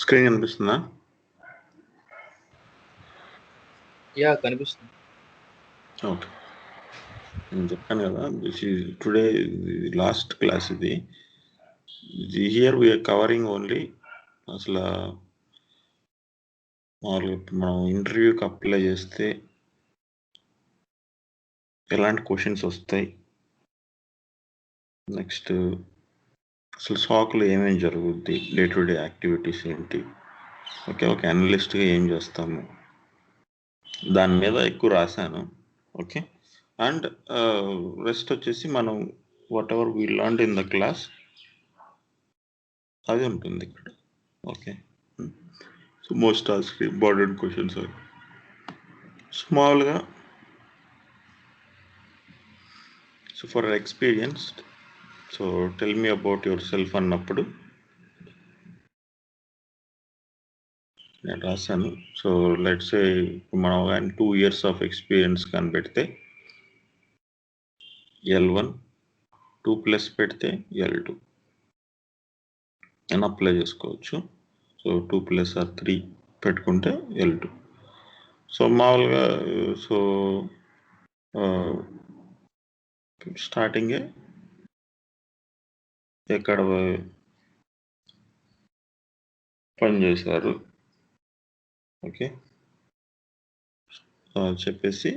Screen కనిపిస్తుందా? Yeah కనిపిస్తుంది. Okay. నేను చెప్పాను కదా, this is today last class. ఇది హియర్ వీఆర్ కవరింగ్ ఓన్లీ అసలు మనం ఇంటర్వ్యూకి అప్లై చేస్తే ఎలాంటి క్వశ్చన్స్ వస్తాయి, నెక్స్ట్ అసలు సాక్లో ఏమేమి జరుగుద్ది, డే టు డే యాక్టివిటీస్ ఏంటి, ఓకే, ఒక అనలిస్ట్గా ఏం చేస్తాము, దాని మీద ఎక్కువ రాశాను. ఓకే, అండ్ రెస్ట్ వచ్చేసి మనం whatever we learned in the class అది ఉంటుంది ఇక్కడ. Okay, so most ask important questions అవి స్మాల్గా. So for experienced, so tell me about yourself అన్నప్పుడు నేను రాశాను. సో లెట్స్ సే మనం కానీ 2 years ఆఫ్ ఎక్స్పీరియన్స్ కానీ పెడితే L1, 2+ పెడితే L2 అని అప్లై చేసుకోవచ్చు. సో 2+ or 3 పెట్టుకుంటే L2. సో మామూలుగా సో స్టార్టింగే ఎక్కడ పని చేశారు, ఓకే చెప్పేసి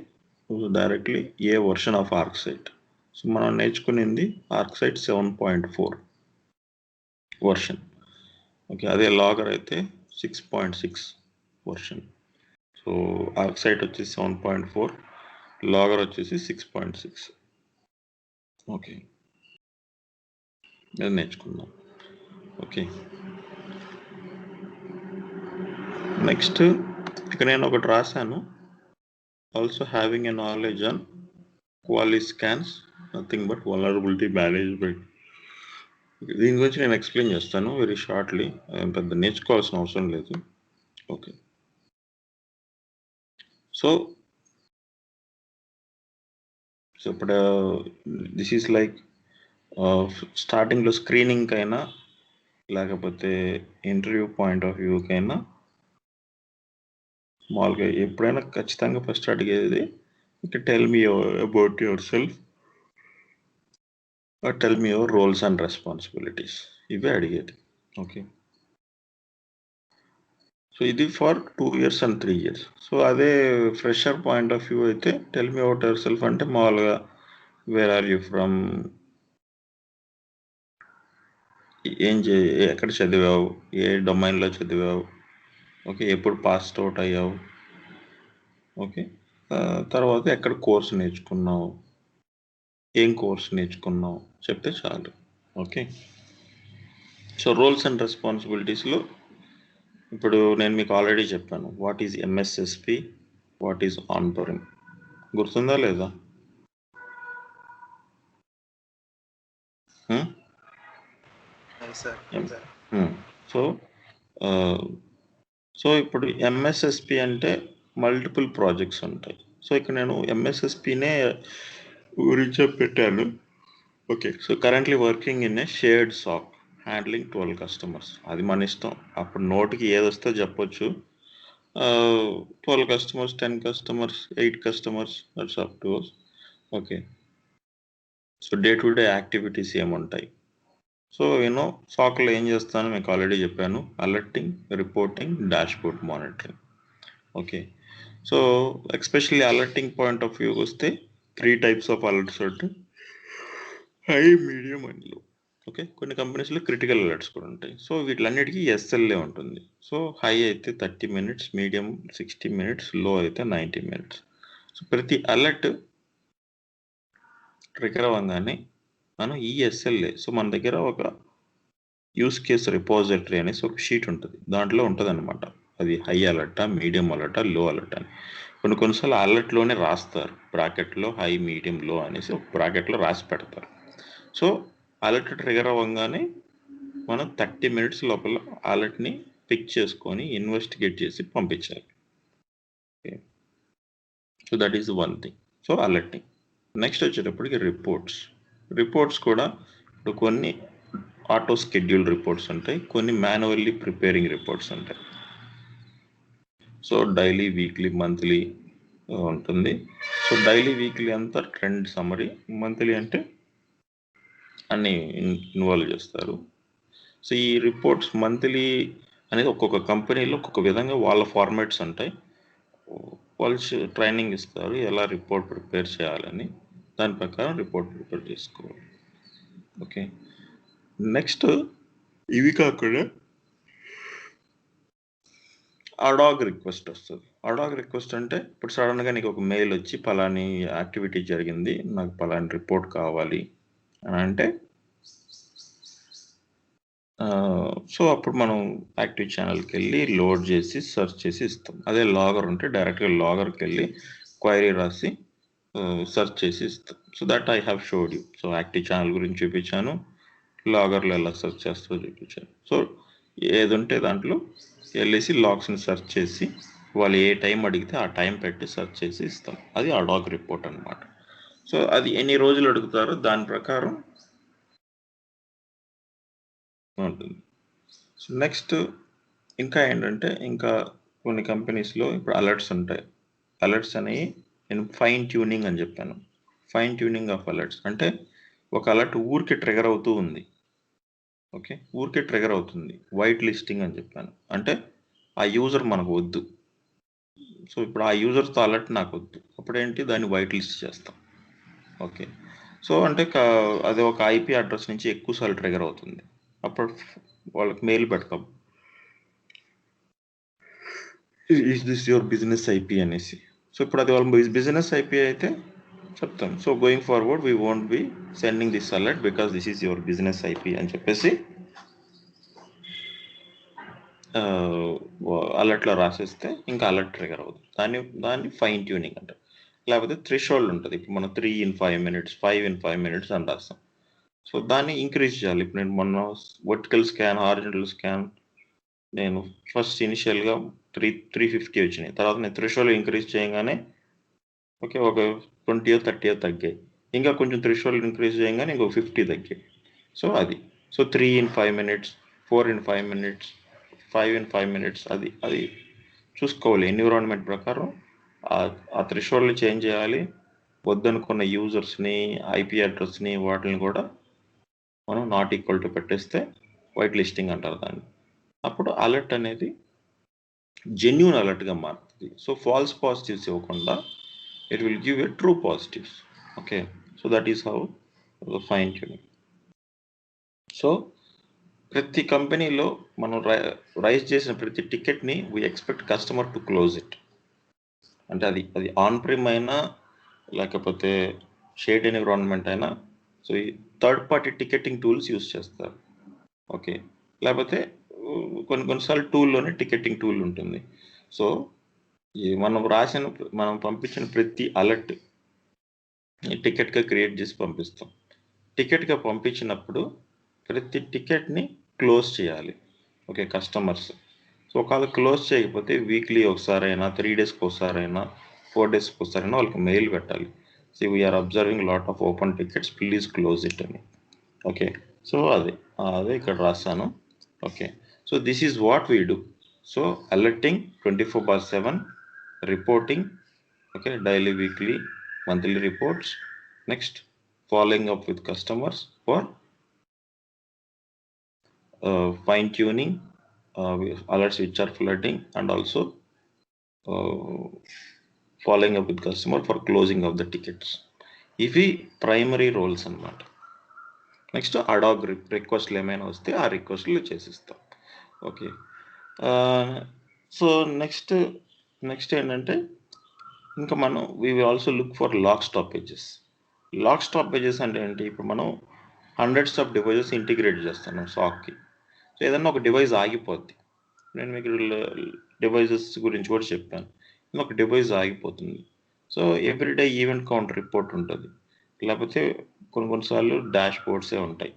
directly a version of ArcSight. సో మనం నేర్చుకునింది ఆర్క్సైట్ 7.4 వర్షన్. ఓకే, అదే లాగర్ అయితే 6.6 వర్షన్. సో ఆర్క్సైట్ వచ్చేసి 7.4, లాగర్ వచ్చేసి 6.6. ఓకే, అది నేర్చుకుందాం. ఓకే, నెక్స్ట్ ఇక్కడ నేను ఒకటి రాశాను, also having a knowledge on Qualys scans, nothing but vulnerability management. దీని గురించి నేను ఎక్స్ప్లెయిన్ చేస్తాను వెరీ షార్ట్లీ, పెద్ద నేర్చుకోవాల్సిన అవసరం లేదు. ఓకే, సో ఇప్పుడు దిస్ ఈస్ లైక్ స్టార్టింగ్లో స్క్రీనింగ్ అయినా లేకపోతే ఇంటర్వ్యూ పాయింట్ ఆఫ్ వ్యూకైనా మామూలుగా ఎప్పుడైనా ఖచ్చితంగా ఫస్ట్ అడిగేది tell me about yourself, tell me your roles and responsibilities, ఇవే అడిగేది. ఓకే, సో ఇది ఫర్ 2 years and 3 years. సో అదే ఫ్రెషర్ పాయింట్ ఆఫ్ వ్యూ అయితే tell me about yourself అంటే మామూలుగా వేర్ ఆర్ యూ ఫ్రమ్, ఎక్కడ చదివావు, ఏ డొమైన్లో చదివావు, ఓకే ఎప్పుడు పాస్డ్ అవుట్ అయ్యావు, ఓకే తర్వాత ఎక్కడ కోర్సు నేర్చుకున్నావు, ఏం కోర్సు నేర్చుకున్నావు చెప్తే చాలు. ఓకే, సో రోల్స్ అండ్ రెస్పాన్సిబిలిటీస్లో ఇప్పుడు నేను మీకు ఆల్రెడీ చెప్పాను వాట్ ఈజ్ ఎంఎస్ఎస్పి, వాట్ ఈజ్ ఆన్బోరింగ్, గుర్తుందా లేదా? సో ఇప్పుడు ఎంఎస్ఎస్పి అంటే మల్టిపుల్ ప్రాజెక్ట్స్ ఉంటాయి. సో ఇక్కడ నేను ఎంఎస్ఎస్పినే గురించే పెట్టాను. Okay, so currently working in a shared SOC handling 12 customers. అది మన ఇష్టం, అప్పుడు నోటికి ఏదొస్తే చెప్పొచ్చు. 12 customers, 10 customers, 8 customers, that's up to us. Okay, so day to day activities ఏముంటాయి? సో సాక్లో ఏం చేస్తాను మీకు ఆల్రెడీ చెప్పాను, alerting, reporting, dashboard monitoring. Okay, so especially alerting point of view వస్తే 3 types ఆఫ్ అలర్ట్స్ ఉంటాయి, హై, మీడియం అండ్ లో. Okay, కొన్ని కంపెనీస్లో క్రిటికల్ అలర్ట్స్ కూడా ఉంటాయి. సో వీటిలన్నిటికీ ఎస్ఎల్ఏ ఉంటుంది. సో హై అయితే 30 minutes, మీడియం 60 minutes, లో అయితే 90 minutes. సో ప్రతి అలర్ట్ ట్రిగర్ అవ్వగానే మనం ఈ ఎస్ఎల్ఏ, సో మన దగ్గర ఒక యూస్ కేస్ రిపోజిటరీ అనేసి ఒక షీట్ ఉంటుంది, దాంట్లో ఉంటుంది అనమాట అది హై అలర్టా, మీడియం అలర్టా, లో అలర్ట్ అని. కొన్నిసార్లు అలర్ట్లోనే రాస్తారు బ్రాకెట్లో హై, మీడియం, లో అనేసి ఒక బ్రాకెట్లో రాసి పెడతారు. సో అలర్ట్ ట్రిగర్ అవ్వగానే మనం 30 minutes లోపల అలర్ట్ని పిక్ చేసుకొని ఇన్వెస్టిగేట్ చేసి పంపించాలి. So that is one thing. So alerting. Next వచ్చేటప్పటికి రిపోర్ట్స్ కూడా ఇప్పుడు కొన్ని ఆటో స్కెడ్యూల్ రిపోర్ట్స్ ఉంటాయి, కొన్ని మాన్యువల్లీ ప్రిపేరింగ్ రిపోర్ట్స్ ఉంటాయి. సో డైలీ, వీక్లీ, మంత్లీ ఉంటుంది. సో డైలీ, వీక్లీ అంతా ట్రెండ్ సమ్మరీ, మంత్లీ అంటే అన్ని ఇన్వాల్వ్ చేస్తారు. సో ఈ రిపోర్ట్స్ మంత్లీ అనేది ఒక్కొక్క కంపెనీలో ఒక్కొక్క విధంగా వాళ్ళ ఫార్మాట్స్ ఉంటాయి. వాళ్ళు ట్రైనింగ్ ఇస్తారు ఎలా రిపోర్ట్ ప్రిపేర్ చేయాలని, దాని ప్రకారం రిపోర్ట్ ప్రిపేర్ చేసుకోవాలి. ఓకే, నెక్స్ట్ ఇవి కాకుండా అడాగ్ రిక్వెస్ట్ వస్తుంది. అడాగ్ రిక్వెస్ట్ అంటే ఇప్పుడు సడన్గా నీకు ఒక మెయిల్ వచ్చి పలాని యాక్టివిటీ జరిగింది, నాకు పలాని రిపోర్ట్ కావాలి అని అంటే, సో అప్పుడు మనం యాక్టివ్ ఛానల్కి వెళ్ళి లోడ్ చేసి సెర్చ్ చేసి ఇస్తాం. అదే లాగర్ ఉంటే డైరెక్ట్గా లాగర్కి వెళ్ళి క్వైరీ రాసి సెర్చ్ చేసి ఇస్తాం. So that I have showed you. So active channel గురించి చూపించాను, లాగర్లో ఎలా సెర్చ్ చేస్తో చూపించాను. సో ఏది ఉంటే దాంట్లో వెళ్ళేసి లాగ్స్ని సెర్చ్ చేసి వాళ్ళు ఏ టైం అడిగితే ఆ టైం పెట్టి సెర్చ్ చేసి ఇస్తాం. అది అడాగ్ రిపోర్ట్ అనమాట. సో అది ఎన్ని రోజులు అడుగుతారో దాని ప్రకారం ఉంటుంది. సో నెక్స్ట్ ఇంకా ఏంటంటే, ఇంకా కొన్ని కంపెనీస్లో ఇప్పుడు అలర్ట్స్ ఉంటాయి. అలర్ట్స్ అనేవి నేను ఫైన్ ట్యూనింగ్ అని చెప్పాను. ఫైన్ ట్యూనింగ్ ఆఫ్ అలర్ట్స్ అంటే ఒక అలర్ట్ ఊరికే ట్రిగర్ అవుతూ ఉంది. ఓకే, ఊరికే ట్రిగర్ అవుతుంది, వైట్ లిస్టింగ్ అని చెప్పాను. అంటే ఆ యూజర్ మనకు వద్దు. సో ఇప్పుడు ఆ యూజర్తో అలర్ట్ నాకు వద్దు, అప్పుడేంటి దాన్ని వైట్ లిస్ట్ చేస్తాం. ఓకే, సో అంటే అది ఒక ఐపీ అడ్రస్ నుంచి ఎక్కువసార్లు ట్రిగర్ అవుతుంది, అప్పుడు వాళ్ళకి మెయిల్ పెడతాం, is this your business IP అనేసి. సో ఇప్పుడు అది వాళ్ళ బిజినెస్ ఐపీ అయితే చెప్తాం, so going forward we won't be sending this alert because this is your business IP అని చెప్పేసి అలర్ట్లో రాసేస్తే ఇంకా అలర్ట్ ట్రిగర్ అవుతుంది. దాన్ని ఫైన్ ట్యూనింగ్ అంటారు. లేకపోతే థ్రెషోల్డ్ ఉంటుంది. ఇప్పుడు మనం 3 in 5 minutes, 5 in 5 minutes అని రాస్తాం. సో దాన్ని ఇంక్రీజ్ చేయాలి. ఇప్పుడు నేను మొన్న వర్టికల్ స్కాన్, హారిజంటల్ స్కాన్ నేను ఫస్ట్ ఇనిషియల్గా 350 వచ్చినాయి. తర్వాత నేను థ్రెషోల్డ్ ఇంక్రీజ్ చేయగానే ఓకే ఒక 20 or 30 తగ్గాయి. ఇంకా కొంచెం థ్రెషోల్డ్ ఇంక్రీజ్ చేయగానే ఇంకో 50 తగ్గాయి. సో అది, so 3 in 5 minutes, 4 in 5 minutes, 5 in 5 minutes అది చూసుకోవాలి. ఎన్విరాన్మెంట్ ప్రకారం ఆ థ్రెషోల్డ్ని చేంజ్ చేయాలి. వద్దనుకున్న యూజర్స్ని, ఐపీ అడ్రస్ని వాటిని కూడా మనం నాట్ ఈక్వల్ టు పెట్టేస్తే వైట్ లిస్టింగ్ అంటారు దాన్ని. అప్పుడు అలర్ట్ అనేది జెన్యూన్ అలర్ట్గా మారుతుంది. సో ఫాల్స్ పాజిటివ్స్ ఇవ్వకుండా it will give a true positives. Okay, so that is how fine tuning. So ప్రతి కంపెనీలో మనం రైజ్ చేసిన ప్రతి టికెట్ని we expect customer to close it. అంటే అది ఆన్ ప్రిమ్ అయినా లేకపోతే షేడ్ ఎన్విరాన్మెంట్ అయినా, సో ఈ third party ticketing tools use చేస్తారు. ఓకే, లేకపోతే కొన్నిసార్లు టూల్లోనే టికెటింగ్ టూల్ ఉంటుంది. సో మనం పంపించిన ప్రతి అలర్ట్ టికెట్గా క్రియేట్ చేసి పంపిస్తాం. టికెట్గా పంపించినప్పుడు ప్రతి టికెట్ని క్లోజ్ చేయాలి. Okay, customers. సో ఒకవేళ క్లోజ్ చేయకపోతే వీక్లీ ఒకసారైనా, 3 daysకి ఒకసారైనా, 4 daysకి ఒకసారైనా వాళ్ళకి మెయిల్ పెట్టాలి. So we are observing lot of open tickets, please close it అని. ఓకే, సో అదే ఇక్కడ రాస్తాను. Okay, so this is what we do. So alerting 24/7, reporting, okay, daily, weekly, monthly reports. Next following up with customers for fine tuning alerts which are flooding, and also following up with customer for closing of the tickets. ఇవి primary roles అన్నమాట. Next ADAG రిక్వెస్ట్లు ఏమైనా వస్తే ఆ రిక్వెస్ట్లు చేసిస్తాం. Okay, so next ఏంటంటే, ఇంకా మనం we will also look for log stoppages. Log stoppages అంటే ఏంటి? ఇప్పుడు మనం హండ్రెడ్స్ ఆఫ్ డివైజెస్ ఇంటిగ్రేట్ చేస్తాను సాక్కి. సో ఏదన్నా ఒక డివైస్ ఆగిపోద్ది. నేను మీకు డివైజెస్ గురించి కూడా చెప్పాను. ఒక డివైస్ ఆగిపోతుంది. So everyday event count report ఉంటుంది, లేకపోతే కొన్నిసార్లు డాష్ బోర్డ్సే ఉంటాయి.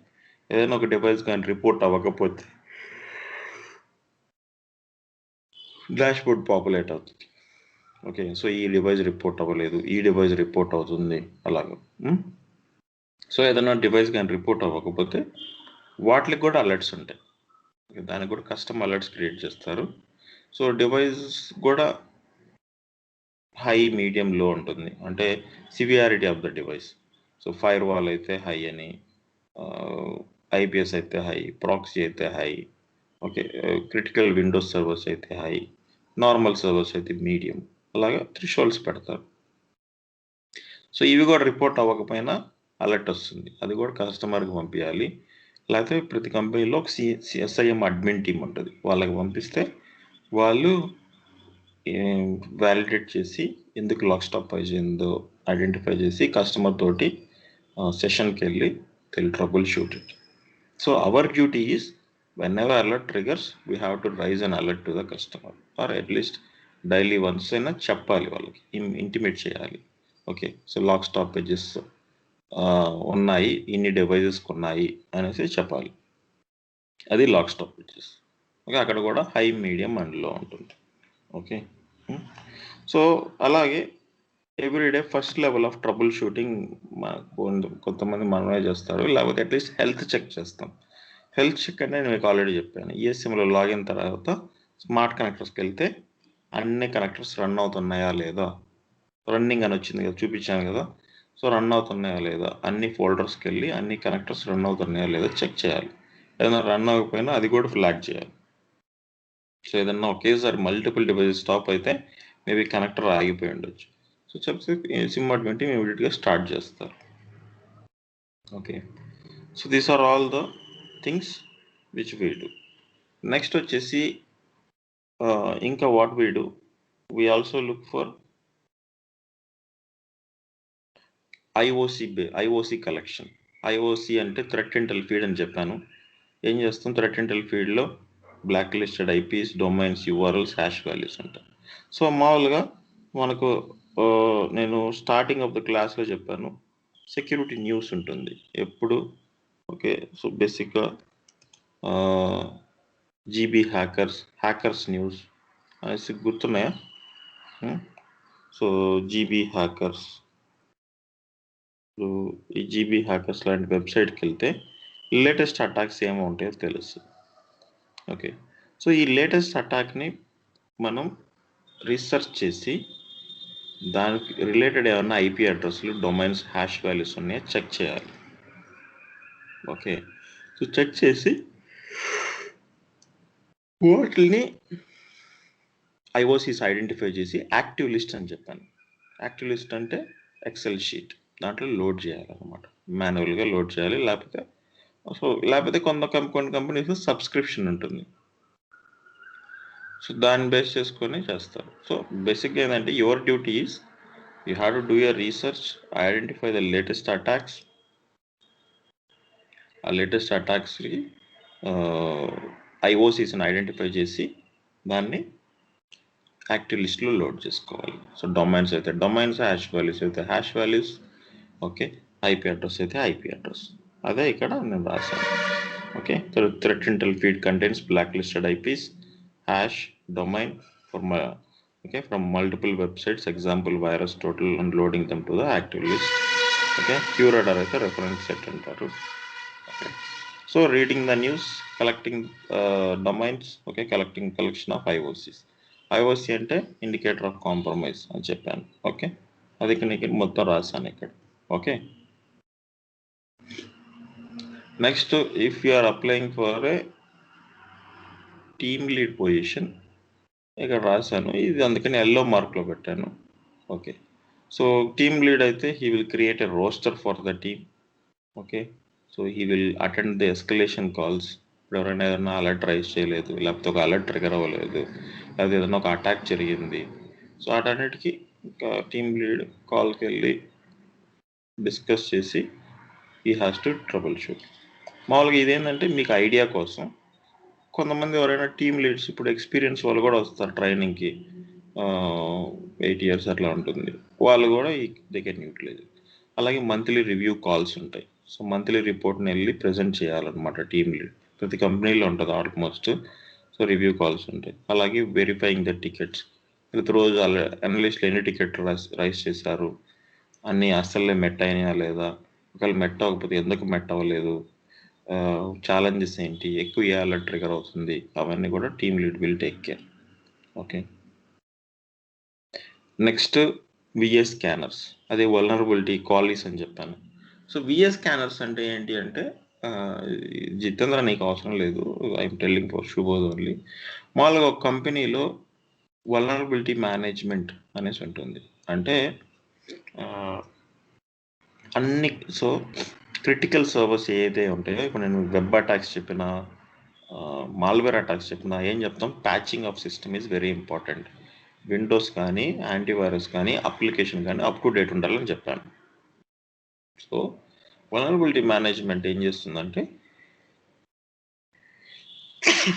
ఏదైనా ఒక డివైస్ కానీ రిపోర్ట్ అవ్వకపోతే డాష్ బోర్డ్ పాపులేట్ అవుతుంది. ఓకే, సో ఈ డివైస్ రిపోర్ట్ అవ్వలేదు, ఈ డివైస్ రిపోర్ట్ అవుతుంది అలాగా. సో ఏదైనా డివైస్ కానీ రిపోర్ట్ అవ్వకపోతే వాటికి కూడా అలర్ట్స్ ఉంటాయి. దానికి కూడా కస్టమ్ అలర్ట్స్ క్రియేట్ చేస్తారు. సో డివైస్ కూడా హై, మీడియం, లో ఉంటుంది. అంటే severity of the device. So fire wall అయితే హై అని, ఐపీఎస్ అయితే హై, ప్రాక్సీ అయితే high, okay, critical Windows servers అయితే హై, నార్మల్ సర్వర్స్ అయితే మీడియం, అలాగా థ్రెషోల్డ్స్ పెడతారు. సో ఇవి కూడా రిపోర్ట్ అవ్వకపోయినా అలర్ట్ వస్తుంది, అది కూడా కస్టమర్కి పంపించాలి. లేకపోతే ప్రతి కంపెనీలో ఒక సిఎస్ఐఎం అడ్మిన్ టీమ్ ఉంటుంది, వాళ్ళకి పంపిస్తే వాళ్ళు వ్యాలిడేట్ చేసి ఎందుకు లాక్ స్టాప్ అయిందో ఐడెంటిఫై చేసి కస్టమర్ తోటి సెషన్కి వెళ్ళి trouble shoot it. So our duty is whenever alert triggers, we have to raise an alert to the customer, or at least daily once అయినా చెప్పాలి వాళ్ళకి, ఇంటిమేట్ చేయాలి. ఓకే, సో లాక్ స్టాపేజెస్ ఉన్నాయి, ఇన్ని డివైజెస్కి ఉన్నాయి అనేసి చెప్పాలి. అది లాక్ స్టాపేజెస్. ఓకే, అక్కడ కూడా హై, మీడియం అండ్ లో ఉంటుంది. ఓకే, సో అలాగే everyday first level of trouble shooting కొంతమంది మనమే చేస్తారు, లేకపోతే అట్లీస్ట్ హెల్త్ చెక్ చేస్తాం. హెల్త్ చెక్ అంటే నేను మీకు ఆల్రెడీ చెప్పాను, ఈఎస్ఎంలో లాగిన్ తర్వాత స్మార్ట్ కనెక్టర్స్కి వెళ్తే అన్ని కనెక్టర్స్ రన్ అవుతున్నాయా లేదా, రన్నింగ్ అని వచ్చింది కదా, చూపించాను కదా. సో రన్ అవుతున్నాయా లేదా, అన్ని ఫోల్డర్స్కి వెళ్ళి అన్ని కనెక్టర్స్ రన్ అవుతున్నాయా లేదా చెక్ చేయాలి. ఏదైనా రన్ అవ్వకపోయినా అది కూడా ఫ్లాగ్ చేయాలి. సో ఏదన్నా ఒకేసారి మల్టిపుల్ డివైజెస్ స్టాప్ అయితే మేబీ కనెక్టర్ ఆగిపోయి ఉండొచ్చు. సో చెప్తే సిమ్ అడ్మిన్ ఇమీడియట్గా స్టార్ట్ చేస్తారు. Okay, so these are all the things which we do. Next వచ్చేసి ఇంకా what we do, we also look for IOC collection. IOC అంటే థ్రెట్ ఇంటెల్ ఫీడ్ అని చెప్పాను. ఏం చేస్తాం, థ్రెట్ ఇంటెల్ ఫీడ్లో black listed IPs, domains, URLs, hash values ఉంటాయి. So మామూలుగా మనకు నేను స్టార్టింగ్ ఆఫ్ ద క్లాస్లో చెప్పాను, సెక్యూరిటీ న్యూస్ ఉంటుంది ఎప్పుడు. ఓకే, సో బేసిక్గా జీబీ హ్యాకర్స్ న్యూస్ అనేసి గుర్తున్నాయా? సో జీబీ హ్యాకర్స్, ఈ జీబీ హ్యాకర్స్ లాంటి వెబ్సైట్కి వెళ్తే లేటెస్ట్ అటాక్స్ ఏమో ఉంటాయో తెలుస్తుంది. ఓకే, సో ఈ లేటెస్ట్ అటాక్ని మనం రీసెర్చ్ చేసి దానికి రిలేటెడ్ ఏమన్నా ఐపీ అడ్రస్లు, డొమైన్స్, హ్యాష్ వాల్యూస్ ఉన్నాయో చెక్ చేయాలి. ఓకే, సో చెక్ చేసి వాటిని ఐఓసీస్ ఐడెంటిఫై చేసి యాక్టివ్ లిస్ట్ అని చెప్పాను. యాక్టివ్ లిస్ట్ అంటే ఎక్సెల్ షీట్, దాంట్లో లోడ్ చేయాలన్నమాట, మాన్యువల్గా లోడ్ చేయాలి. లేకపోతే కొన్ని కంపెనీస్ సబ్స్క్రిప్షన్ ఉంటుంది, సో దాన్ని బేస్ చేసుకొని చేస్తారు. సో బేసిక్గా ఏంటంటే your duty is you have to do your research, identify the latest attacks. ఆ లేటెస్ట్ అటాక్స్కి ఐఓసీస్ని ఐడెంటిఫై చేసి దాన్ని యాక్టివ్ లిస్ట్లో లోడ్ చేసుకోవాలి. సో డొమైన్స్ అయితే డొమైన్స్, హ్యాష్ వాల్యూస్ అయితే hash values, okay, IP address అయితే ఐపీ అడ్రస్. అదే ఇక్కడ నేను రాశాను. Okay, threat intel feed contains black listed IPs, hash, domain from multiple websites, example virus, total, and loading them to the active list. Okay, QRadar అయితే reference set అంటారు. Okay, so reading the news, collecting domains, okay, collection of IOCs. IOC అంటే indicator of compromise అని చెప్పాను. Okay, అది ఇక్కడ మొత్తం రాశాను ఇక్కడ. Okay, next if you are applying for a team lead position, ఇక్కడ రాశాను ఇది, అందుకని ఎల్లో మార్క్లో పెట్టాను. ఓకే, సో టీమ్ లీడ్ అయితే he will create a roster for the team. Okay, so he will attend the escalation calls. ఇప్పుడు ఎవరైనా ఏదైనా అలర్ట్ రైజ్ చేయలేదు, లేకపోతే ఒక అలర్ట్ ట్రిగర్ అవ్వలేదు, లేకపోతే ఏదైనా ఒక అటాక్ జరిగింది, సో వాటన్నిటికీ ఇంకా టీమ్ లీడ్ కాల్కి వెళ్ళి డిస్కస్ చేసి he has to trouble shoot. మామూలుగా ఇదేంటంటే మీకు ఐడియా కోసం, కొంతమంది ఎవరైనా టీమ్ లీడ్స్ ఇప్పుడు ఎక్స్పీరియన్స్ వాళ్ళు కూడా వస్తారు ట్రైనింగ్కి, 8 years అట్లా ఉంటుంది, వాళ్ళు కూడా దే కెన్ యూటిలైజ్. అలాగే మంత్లీ రివ్యూ కాల్స్ ఉంటాయి. సో మంత్లీ రిపోర్ట్ని వెళ్ళి ప్రజెంట్ చేయాలన్నమాట టీమ్ లీడ్, ప్రతి కంపెనీలో ఉంటుంది ఆల్మోస్ట్. సో రివ్యూ కాల్స్ ఉంటాయి. అలాగే వెరిఫైయింగ్ ద టికెట్స్, ప్రతిరోజు అనలిస్ట్లు ఎన్ని టికెట్ రైజ్ చేశారు, అన్నీ అస్సలే మెట్ అయినాయా లేదా, ఒకవేళ మెట్ అవ్వకపోతే ఎందుకు మెట్ అవ్వలేదు, ఛాలెంజెస్ ఏంటి, ఎక్కువ ఏ అలర్ట్ ట్రిగర్ అవుతుంది, అవన్నీ కూడా team lead will take care. Okay, next VS scanners, అదే వల్నరబిలిటీ కాలీస్ అని చెప్పాను. సో విఎస్ స్కానర్స్ అంటే ఏంటి అంటే, జితేంద్ర నీకు అవసరం లేదు, ఐఎమ్ టెల్లింగ్ ఫర్ శుభోద్ ఓన్లీ. మామూలుగా ఒక కంపెనీలో వల్నరబిలిటీ మేనేజ్మెంట్ అనేసి ఉంటుంది. అంటే అన్ని, సో క్రిటికల్ సర్వర్స్ ఏదైతే ఉంటాయో, ఇప్పుడు నేను వెబ్ అటాక్స్ చెప్పిన, మాల్వేర్ అటాక్స్ చెప్పిన, ఏం చెప్తాం, patching of system is very important. Windows కానీ యాంటీవైరస్ కానీ అప్లికేషన్ కానీ అప్ టు డేట్ ఉండాలని చెప్పాను. సో వల్నరబిలిటీ మేనేజ్మెంట్ ఏం చేస్తుందంటే,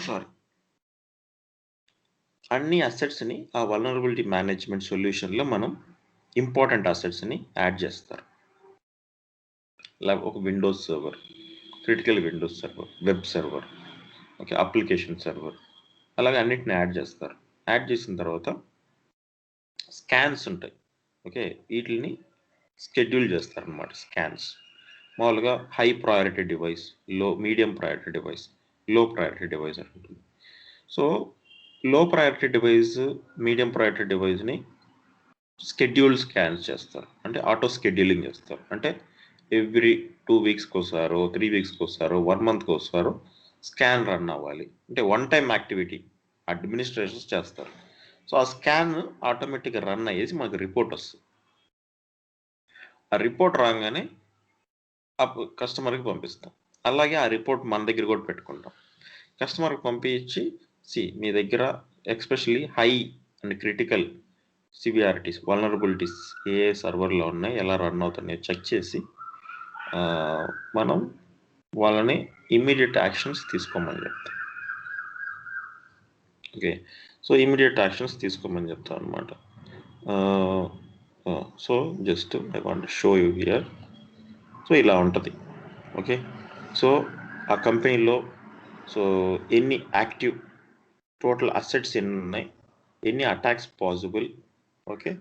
సారీ, అన్ని అసెట్స్ని ఆ వల్నరబిలిటీ మేనేజ్మెంట్ సొల్యూషన్లో మనం ఇంపార్టెంట్ అసెట్స్ని యాడ్ చేస్తారు. ఒక Windows server, critical Windows server, web server, okay, application server, అలాగే అన్నిటిని యాడ్ చేస్తారు. యాడ్ చేసిన తర్వాత స్కాన్స్ ఉంటాయి. ఓకే, వీటిని షెడ్యూల్ చేస్తారనమాట. స్కాన్స్ మామూలుగా high priority device, medium priority device, low priority device అని ఉంటుంది. So low priority device, medium priority డివైస్ని షెడ్యూల్ స్కాన్స్ చేస్తారు, అంటే ఆటో షెడ్యూలింగ్ చేస్తారు. అంటే ఎవ్రీ 2 వీక్స్కి వస్తారో, 3 వీక్స్కి వస్తారో, 1 మంత్కి వస్తారో స్కాన్ రన్ అవ్వాలి. అంటే వన్ టైం యాక్టివిటీ అడ్మినిస్ట్రేషన్స్ చేస్తారు. సో ఆ స్కాన్ ఆటోమేటిక్గా రన్ అయ్యేసి మనకు రిపోర్ట్ వస్తుంది. ఆ రిపోర్ట్ రాగానే కస్టమర్కి పంపిస్తాం. అలాగే ఆ రిపోర్ట్ మన దగ్గర కూడా పెట్టుకుంటాం. కస్టమర్కి పంపించి, మీ దగ్గర especially high and critical severities, vulnerabilities ఏ సర్వర్లో ఉన్నాయి, ఎలా రన్ అవుతున్నాయో చెక్ చేసి మనం వాళ్ళని ఇమ్మీడియట్ యాక్షన్స్ తీసుకోమని చెప్తాం. ఓకే, సో ఇమ్మీడియట్ యాక్షన్స్ తీసుకోమని చెప్తాం అనమాట. So just I want show you here. So ఇలా ఉంటుంది. ఓకే, సో ఆ కంపెనీలో సో ఎన్ని యాక్టివ్, టోటల్ అసెట్స్ ఎన్ని ఉన్నాయి, ఎన్ని అటాక్స్ పాసిబుల్, ఓకే,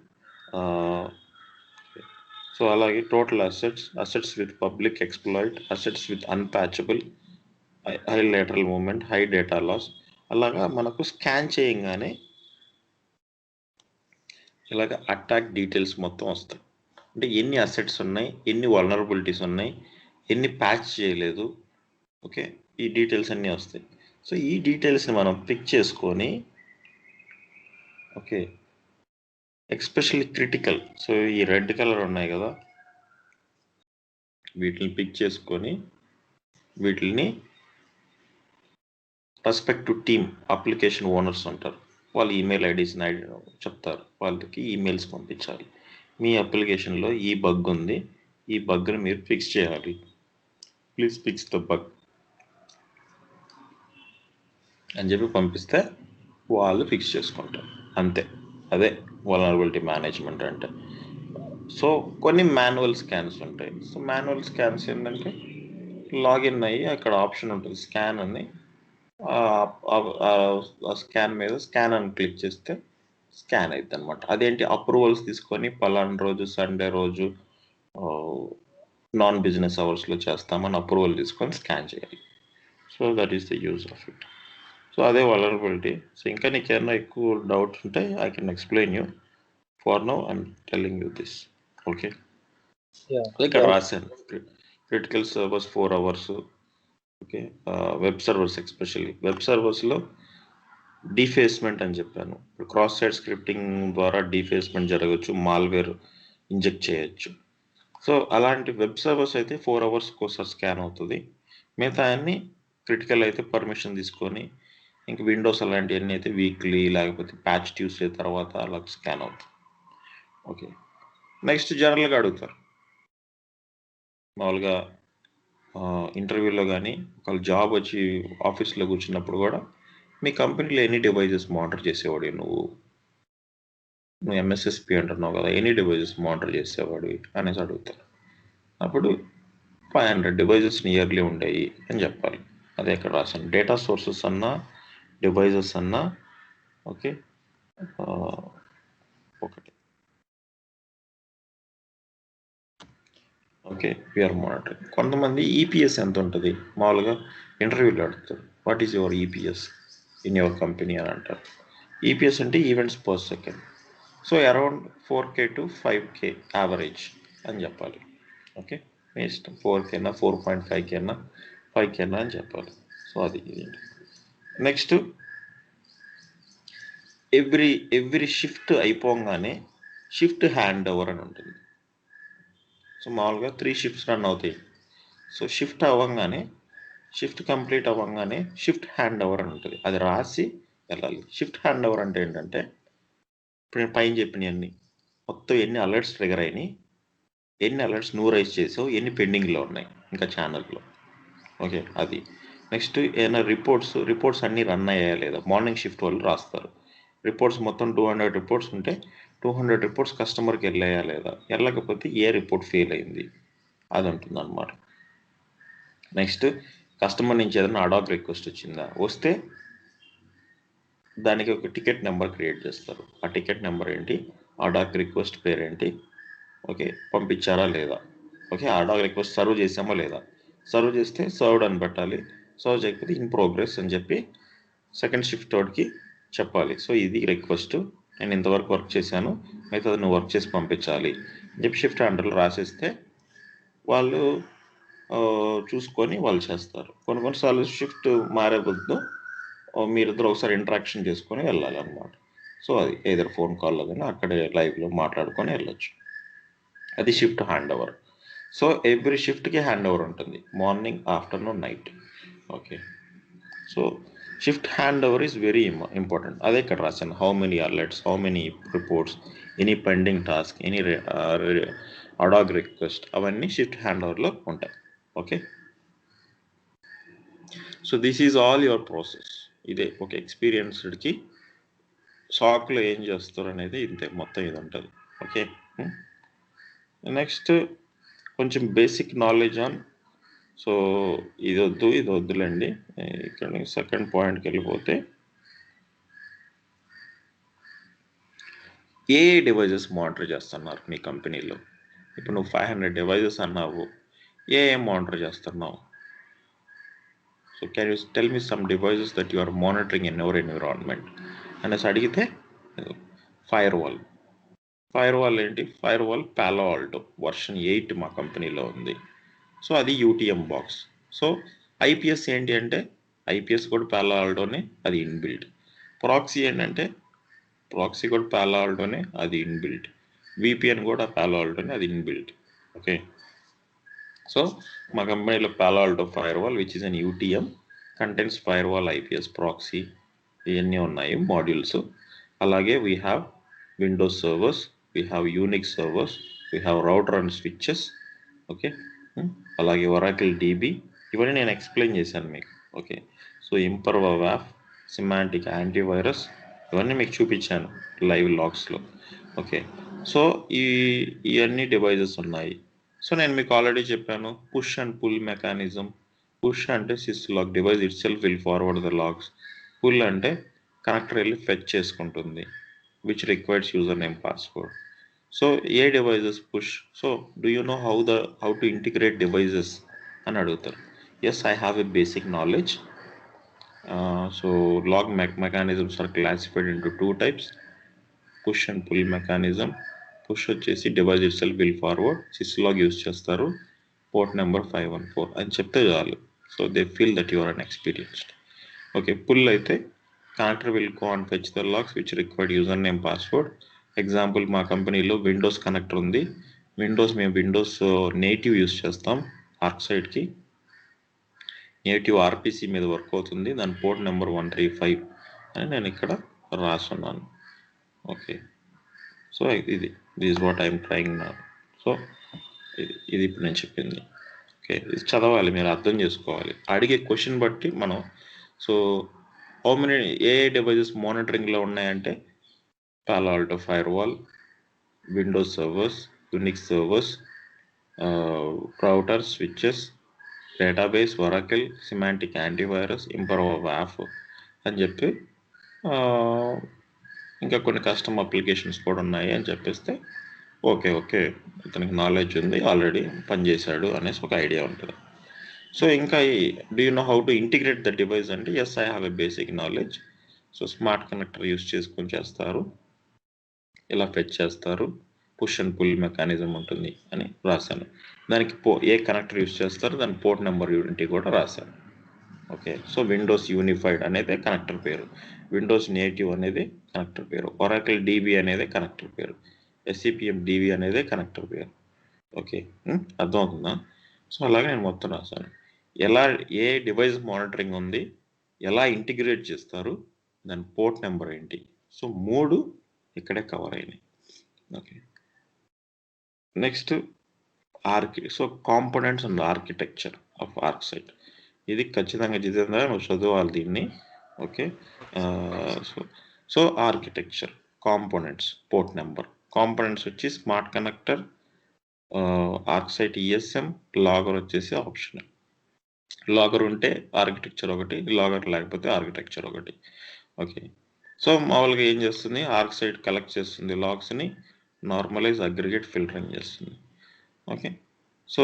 సో అలాగే total assets with public exploit, assets with unpatchable, high lateral movement, high data loss, అలాగా మనకు స్కాన్ చేయగానే ఇలాగ అటాక్ డీటెయిల్స్ మొత్తం వస్తాయి. అంటే ఎన్ని అసెట్స్ ఉన్నాయి, ఎన్ని వల్నరబిలిటీస్ ఉన్నాయి, ఎన్ని ప్యాచ్ చేయలేదు, ఓకే, ఈ డీటెయిల్స్ అన్నీ వస్తాయి. సో ఈ డీటెయిల్స్ని మనం పిక్ చేసుకొని, ఓకే, ఎస్పెషల్లీ క్రిటికల్, సో ఈ రెడ్ కలర్ ఉన్నాయి కదా, వీటిని పిక్ చేసుకొని వీటిని రెస్పెక్టివ్ టీమ్, అప్లికేషన్ ఓనర్స్ ఉంటారు, వాళ్ళ ఈమెయిల్ ఐడీస్ని చెప్తారు, వాళ్ళకి ఈమెయిల్స్ పంపించాలి. మీ అప్లికేషన్లో ఈ బగ్ ఉంది, ఈ బగ్ని మీరు ఫిక్స్ చేయాలి, ప్లీజ్ ఫిక్స్ ద బగ్ అని చెప్పి పంపిస్తే వాళ్ళు ఫిక్స్ చేసుకుంటారు. అంతే, అదే వల్నరబిలిటీ మేనేజ్మెంట్ అంటే. సో కొన్ని మాన్యువల్ స్కాన్స్ ఉంటాయి. సో మాన్యువల్ స్కాన్స్ ఏంటంటే, లాగిన్ అయ్యి అక్కడ ఆప్షన్ ఉంటుంది స్కాన్ అని, ఆ స్కాన్ మీద స్కాన్ అని క్లిక్ చేస్తే స్కాన్ అవుతుంది అనమాట. అదేంటి, అప్రూవల్స్ తీసుకొని పలానా రోజు సండే రోజు నాన్ బిజినెస్ అవర్స్లో చేస్తామని అప్రూవల్ తీసుకొని స్కాన్ చేయాలి. So that is the use of it. So అదే వల్నరబిలిటీ. సో ఇంకా నీకు ఏమైనా ఎక్కువ డౌట్స్ ఉంటే I can explain you. For now I'm telling you this. Okay, ఇక్కడ రాశాను critical servers 4 hours. Okay, web servers, especially web సర్వర్స్లో డీఫేస్మెంట్ అని చెప్పాను. క్రాస్ సైట్ స్క్రిప్టింగ్ ద్వారా డీఫేస్మెంట్ జరగచ్చు, మాల్వేర్ ఇంజెక్ట్ చేయొచ్చు. సో అలాంటి వెబ్ సర్వర్స్ అయితే 4 hours ఒకసారి స్కాన్ అవుతుంది. మిగతా అన్ని క్రిటికల్ అయితే పర్మిషన్ తీసుకొని, ఇంక విండోస్ అలాంటివన్నీ అయితే వీక్లీ లేకపోతే ప్యాచ్ ట్యూస్డే తర్వాత అలా స్కాన్ అవుతుంది. ఓకే, నెక్స్ట్ జనరల్గా అడుగుతారు మామూలుగా ఇంటర్వ్యూలో కానీ, ఒకవేళ జాబ్ వచ్చి ఆఫీస్లో కూర్చున్నప్పుడు కూడా, మీ కంపెనీలో ఎన్ని డివైజెస్ మానిటర్ చేసేవాడు నువ్వు ఎంఎస్ఎస్పి అంటున్నావు కదా, ఎన్ని డివైజెస్ మానిటర్ చేసేవాడు అనేసి అడుగుతారు. అప్పుడు 500 డివైజెస్ నియర్లీ ఉండేవి అని చెప్పాలి. అదే ఇక్కడ రాశాను, డేటా సోర్సెస్ అన్నా డివైజెస్ అన్నా, ఓకే, ఒకటి. Okay, VR monitoring. కొంతమంది ఈపీఎస్ ఎంత ఉంటుంది మామూలుగా ఇంటర్వ్యూలో అడుగుతారు, what is your EPS in your company అని అంటారు. ఈపీఎస్ అంటే events per second. So around 4K to 5K average అని చెప్పాలి. ఓకే, మీ ఇష్టం, 4K 4.5K 5K అని చెప్పాలి. సో అది ఇది. నెక్స్ట్, ఎవ్రీ షిఫ్ట్ అయిపోగానే షిఫ్ట్ హ్యాండ్ ఓవర్ అని ఉంటుంది. సో మామూలుగా 3 షిఫ్ట్స్ రన్ అవుతాయి. సో షిఫ్ట్ అవ్వగానే, షిఫ్ట్ కంప్లీట్ అవ్వగానే షిఫ్ట్ హ్యాండ్ ఓవర్ అని ఉంటుంది, అది రాసి వెళ్ళాలి. షిఫ్ట్ హ్యాండ్ ఓవర్ అంటే ఏంటంటే, ఇప్పుడు నేను పైన చెప్పినవన్నీ మొత్తం ఎన్ని అలర్ట్స్ ట్రిగర్ అయినాయి, ఎన్ని అలర్ట్స్ నువ్వు రైజ్ చేసావు, ఎన్ని పెండింగ్లో ఉన్నాయి ఇంకా ఛానల్లో. ఓకే, అది. నెక్స్ట్ ఏమైనా రిపోర్ట్స్ అన్నీ రన్ అయ్యాయా లేదా, మార్నింగ్ షిఫ్ట్ వాళ్ళు రాస్తారు. రిపోర్ట్స్ మొత్తం 200 రిపోర్ట్స్ ఉంటే 200 రిపోర్ట్స్ కస్టమర్కి వెళ్ళాయా లేదా, వెళ్ళకపోతే ఏ రిపోర్ట్ ఫెయిల్ అయింది, అది ఉంటుంది అన్నమాట. నెక్స్ట్, కస్టమర్ నుంచి ఏదైనా అడాక్ రిక్వెస్ట్ వచ్చిందా, వస్తే దానికి ఒక టికెట్ నెంబర్ క్రియేట్ చేస్తారు. ఆ టికెట్ నెంబర్ ఏంటి, అడాక్ రిక్వెస్ట్ పేరేంటి, ఓకే, పంపించారా లేదా, ఓకే, అడాక్ రిక్వెస్ట్ సర్వ్ చేసామా లేదా, సర్వ్ చేస్తే సర్వ్డ్ అని పెట్టాలి, సర్వ్ చేయకపోతే ఇన్ ప్రోగ్రెస్ అని చెప్పి సెకండ్ షిఫ్ట్ వాడికి చెప్పాలి. సో ఇది రిక్వెస్ట్, నేను ఇంతవరకు వర్క్ చేశాను, మిగతా నువ్వు వర్క్ చేసి పంపించాలి అని చెప్పి షిఫ్ట్ హ్యాండర్లో రాసేస్తే వాళ్ళు చూసుకొని వాళ్ళు చేస్తారు. కొన్నిసార్లు షిఫ్ట్ మారే బదులు మీరిద్దరు ఒకసారి ఇంటరాక్షన్ చేసుకొని వెళ్ళాలన్నమాట. సో అది ఏదైనా ఫోన్ కాల్లో కానీ అక్కడే లైవ్లో మాట్లాడుకొని వెళ్ళొచ్చు. అది shift hand over. So every షిఫ్ట్కి హ్యాండ్ ఓవర్ ఉంటుంది, morning, afternoon, night. Okay, so shift hand over is very important. అదే ఇక్కడ రాశాను, how many alerts, how many reports, any pending task, any ad hoc request, అవన్నీ షిఫ్ట్ హ్యాండ్ ఓవర్లో ఉంటాయి. Okay, so this is all your process. ఇదే ఒక ఎక్స్పీరియన్స్డ్కి షాక్లో ఏం చేస్తారు అనేది ఇంతే, మొత్తం ఇది ఉంటుంది. ఓకే, నెక్స్ట్ కొంచెం బేసిక్ నాలెడ్జ్ ఆన్, సో ఇది వద్దులేండి. ఇక్కడ సెకండ్ పాయింట్కి వెళ్ళిపోతే, ఏ డివైజెస్ మానిటర్ చేస్తున్నారు మీ కంపెనీలో. ఇప్పుడు నువ్వు 500 డివైజెస్ అన్నావు, ఏ మానిటర్ చేస్తున్నావు. So can you tell me some devices that you are monitoring in your environment అనేసి అడిగితే, ఫైర్ వాల్ ఏంటి, firewall Palo Alto version 8 మా కంపెనీలో ఉంది. సో అది యూటీఎం బాక్స్. సో ఐపీఎస్ ఏంటి అంటే, ఐపీఎస్ కూడా పాలో ఆల్టోనే, అది ఇన్బిల్ట్. ప్రాక్సీ ఏంటంటే, ప్రాక్సీ కూడా పాలో ఆల్టోనే, అది ఇన్బిల్ట్. విపిఎన్ కూడా పాలో ఆల్టోనే, అది ఇన్బిల్ట్. ఓకే, సో మా కంపెనీలో Palo Alto firewall which is an UTM contents firewall, IPS, proxy, ఇవన్నీ ఉన్నాయి మాడ్యూల్స్. అలాగే we have Windows servers, we have Unix servers, we have router and switches. Okay, అలాగే Oracle DB, ఇవన్నీ నేను explain చేశాను మీకు. Okay, so Imperva వ్యాప్, Symantec antivirus, ఇవన్నీ మీకు చూపించాను లైవ్ లాగ్స్లో. ఓకే, సో ఇవన్నీ డివైజెస్ ఉన్నాయి. సో నేను మీకు ఆల్రెడీ చెప్పాను, push and pull mechanism. Push అంటే sys log, device itself will forward the logs. Pull అంటే కనెక్టర్ వెళ్ళి ఫెచ్ చేసుకుంటుంది, which requires user name, password. So ఏ devices push, so do you know how to integrate devices అని అడుగుతారు. Yes, I have a basic knowledge. So log mechanisms are classified into 2 types, push and pull mechanism. Push వచ్చేసి device itself will forward, syslog use చేస్తారు, port number 514 అని చెప్తే చాలు. So they feel that you are unexperienced. Okay, pull అయితే connector will go and fetch the logs which required user name, password. Example, మా కంపెనీలో Windows connector ఉంది. మేము Windows native use చేస్తాం, ఆర్క్సైడ్కి నేటివ్ ఆర్పిసి మీద వర్క్ అవుతుంది, దాని port number 135 అని నేను ఇక్కడ రాస్తున్నాను. ఓకే, సో ఇది ఈజ్ వాట్ ఐఎమ్ ట్రయింగ్ నా. సో ఇది ఇప్పుడు నేను చెప్పింది. ఓకే, ఇది చదవాలి, మీరు అర్థం చేసుకోవాలి, అడిగే క్వశ్చన్ బట్టి మనం. So how many a devices మానిటరింగ్లో ఉన్నాయంటే, Palo Alto firewall, Windows servers, Unix servers, router, switches, database, Oracle, Symantec antivirus, Imperva వ్యాప్ అని చెప్పి ఇంకా కొన్ని కస్టమ్ అప్లికేషన్స్ కూడా ఉన్నాయి అని చెప్పేస్తే ఓకే. ఓకే. ఇతనికి నాలెడ్జ్ ఉంది. ఆల్రెడీ పనిచేశాడు అనేసి ఒక ఐడియా ఉంటది. సో, ఇంకా do you know how to integrate the device అంటే yes I have a basic knowledge. So, smart connector use చేసుకొని చేస్తారు. ఇలా ఫెచ్ చేస్తారు. పుష్ అండ్ పుల్ మెకానిజం ఉంటుంది అని రాశాను. దానికి ఏ కనెక్టర్ యూజ్ చేస్తారు, దాని పోర్ట్ నెంబర్ యూనిటీ కూడా రాశాను. ఓకే. సో, విండోస్ యూనిఫైడ్ అనేది కనెక్టర్ పేరు. విండోస్ నేటివ్ అనేది కనెక్టర్ పేరు. ఒరాకిల్ డీబీ అనేది కనెక్టర్ పేరు. ఎస్సిపిఎం డీబీ అనేది కనెక్టర్ పేరు. ఓకే. అర్థమవుతుందా? సో, అలాగే నేను మొత్తం రాశాను. ఎలా ఏ డివైస్ మానిటరింగ్ ఉంది, ఎలా ఇంటిగ్రేట్ చేస్తారు, దాని పోర్ట్ నెంబర్ ఏంటి. సో, 3 ఇక్కడే కవర్ అయినాయి. Okay. Next so, components and architecture of ArcSight. ఇది ఖచ్చితంగా జితేంద్ర నువ్వు చదవాలి దీన్ని. Okay. So architecture, components, port number. Components వచ్చి smart connector, ArcSight ESM, logger వచ్చేసి ఆప్షనల్. లాగర్ ఉంటే ఆర్కిటెక్చర్ ఒకటి, లాగర్ లేకపోతే ఆర్కిటెక్చర్ ఒకటి. ఓకే. సో మామూలుగా ఏం చేస్తుంది, ఆర్క్సైట్ కలెక్ట్ చేస్తుంది లాగ్స్ని, నార్మలైజ్, అగ్రిగేట్, ఫిల్టరింగ్ చేస్తుంది. ఓకే. సో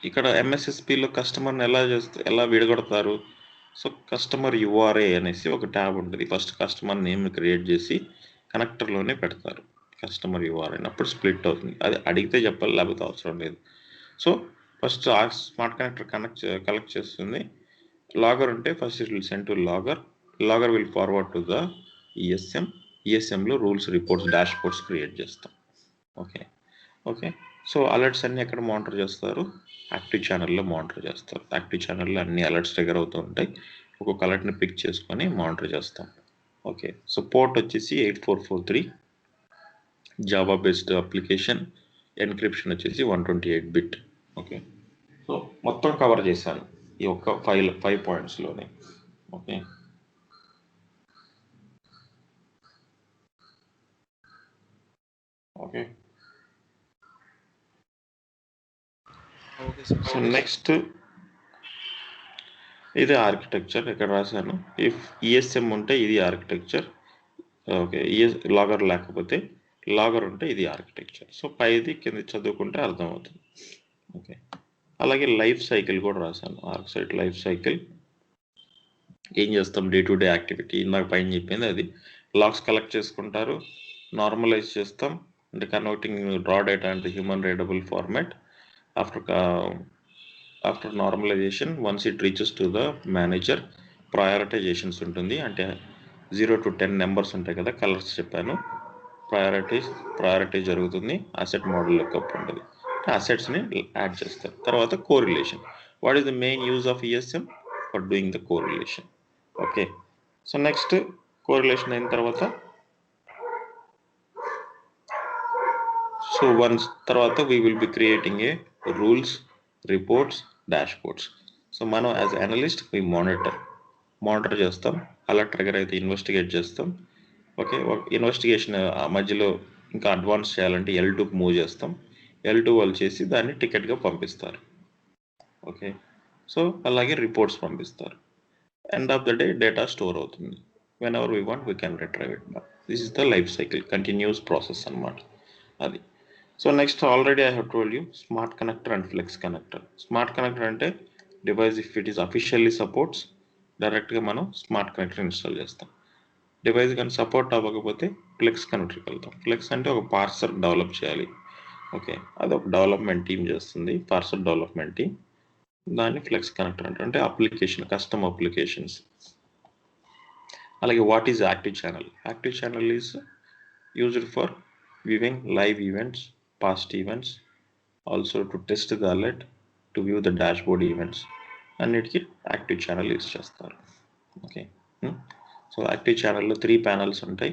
ఇక్కడ ఎంఎస్ఎస్పిలో కస్టమర్ని ఎలా విడగొడతారు. సో కస్టమర్ యుఆర్ఏ అనేసి ఒక ట్యాబ్ ఉంటుంది. ఫస్ట్ కస్టమర్ నేమ్ క్రియేట్ చేసి కనెక్టర్లోనే పెడతారు కస్టమర్ యుఆర్ఏ. అప్పుడు స్ప్లిట్ అవుతుంది. అది అడిగితే చెప్పాలి, లేకపోతే అవసరం లేదు. సో ఫస్ట్ ఆ స్మార్ట్ కనెక్టర్ కలెక్ట్ చేస్తుంది. లాగర్ ఉంటే first it will send to logger. Logger will forward to the ESM. ఈఎస్ఎంలో rules, reports, dashboards create చేస్తాం. ఓకే. ఓకే. సో అలర్ట్స్ అన్నీ ఎక్కడ మానిటర్ చేస్తారు, యాక్టివ్ ఛానల్లో మానిటర్ చేస్తారు. యాక్టివ్ ఛానల్లో అన్ని అలర్ట్స్ ట్రిగర్ అవుతూ ఉంటాయి. ఒక్కొక్క అలర్ట్ని పిక్ చేసుకొని మానిటర్ చేస్తాం. ఓకే. సో పోర్ట్ వచ్చేసి 8443, జావా బేస్డ్ అప్లికేషన్. ఎన్క్రిప్షన్ వచ్చేసి 128 బిట్. ఓకే. సో మొత్తం కవర్ చేశాను ఈ ఒక్క 5 పాయింట్స్లోనే. Okay. Okay. Okay sir. So next ఇది ఆర్కిటెక్చర్ ఇక్కడ రాశాను. ఇఫ్ ఈఎస్ఎం ఉంటే ఇది ఆర్కిటెక్చర్. ఓకే. లాగర్ లేకపోతే లాగర్ ఉంటే ఇది ఆర్కిటెక్చర్. సో పైది కింద చదువుకుంటే అర్థమవుతుంది. ఓకే. అలాగే లైఫ్ సైకిల్ కూడా రాశాను. ఆర్క్సైట్ లైఫ్ సైకిల్ ఏం చేస్తాం, డే టు డే యాక్టివిటీ ఇందాక పైన చెప్పింది అది. లాగ్స్ కలెక్ట్ చేసుకుంటారు, నార్మలైజ్ చేస్తాం అంటే కన్వర్టింగ్ రా డేటా అంటే human readable format. After normalization once it reaches to the manager, prioritizations ఉంటుంది. అంటే 0 to 10 నెంబర్స్ ఉంటాయి కదా, కలర్స్ చెప్పాను. ప్రయారిటీ జరుగుతుంది. అసెట్ మోడల్ లుక్అప్ ఉంటుంది. అసెట్స్ని యాడ్ చేస్తారు. తర్వాత correlation. What is the main use of ESM for doing the correlation. Okay. So next correlation అయిన తర్వాత సో వన్స్ తర్వాత we will be creating a rules, reports, dash boards. So మనం as analyst we monitor చేస్తాం. అలా trigger అయితే investigate చేస్తాం. Okay. Investigation మధ్యలో ఇంకా అడ్వాన్స్ చేయాలంటే L2కి మూవ్ చేస్తాం. L2 వాళ్ళు చేసి దాన్ని టికెట్గా పంపిస్తారు. ఓకే. సో అలాగే రిపోర్ట్స్ పంపిస్తారు. End of the day data store అవుతుంది. Whenever we want we can retrieve it back. This is the life cycle, continuous process అనమాట అది. So next already I have told you smart connector and flex connector. Smart connector అంటే device if it is officially supports డైరెక్ట్గా మనం smart connector install చేస్తాం. Device కానీ support అవ్వకపోతే flex కనెక్టర్కి వెళ్తాం. ఫ్లెక్స్ అంటే ఒక పార్సర్ డెవలప్ చేయాలి. ఓకే. అది ఒక డెవలప్మెంట్ టీమ్ చేస్తుంది, పార్సర్ డెవలప్మెంట్ టీమ్. దాన్ని ఫ్లెక్స్ కనెక్టర్ అంటే అప్లికేషన్, కస్టమ్ అప్లికేషన్స్. అలాగే what is active channel? Active channel is used for viewing live events, past events, also to test the alert, to view the dashboard events. అన్నిటికీ active channel use చేస్తారు. Okay. So active ఛానల్లో 3 panels ఉంటాయి.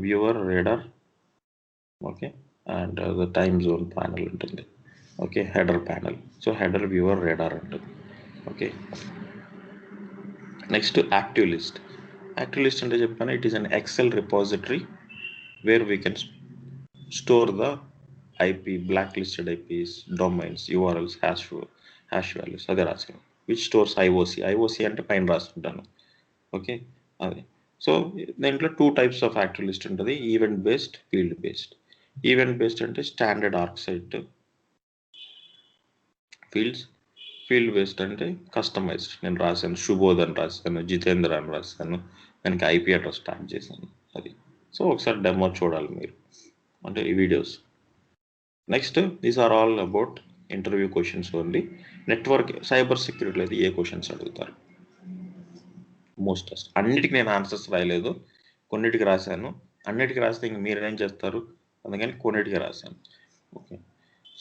Viewer, radar, okay, and the time zone panel ఉంటుంది. Okay. Header panel. So header, viewer, radar ఉంటుంది. Okay. Next active list. Active list అంటే చెప్పాను, it is an Excel repository where we can store the IP, black listed IPs, domains, URLs, hash values. అదే రాసాను. Which stores IOC. IOC అంటే పైన రాస్తుంటాను. Okay. అది so దీంట్లో 2 types of active list ఉంటుంది, event based, field based. Event based అంటే standard ArcSight fields, field based అంటే customized. నేను రాశాను శుభోద్ అని రాశాను, జితేంద్ర అని రాశాను, దానికి ఐపీ అడ్రస్ స్టార్ట్ చేశాను అది. సో ఒకసారి డెమో చూడాలి మీరు, అంటే ఈ videos. Next these are all about interview questions only. Network cyber సెక్యూరిటీలో అయితే ఏ క్వశ్చన్స్ అడుగుతారు మోస్ట్. అన్నిటికీ నేను ఆన్సర్స్ రాయలేదు, కొన్నిటికి రాశాను. అన్నిటికీ రాస్తే ఇంక మీరు ఏం చేస్తారు, అందుకని కొన్నిటికి రాశాను. Okay,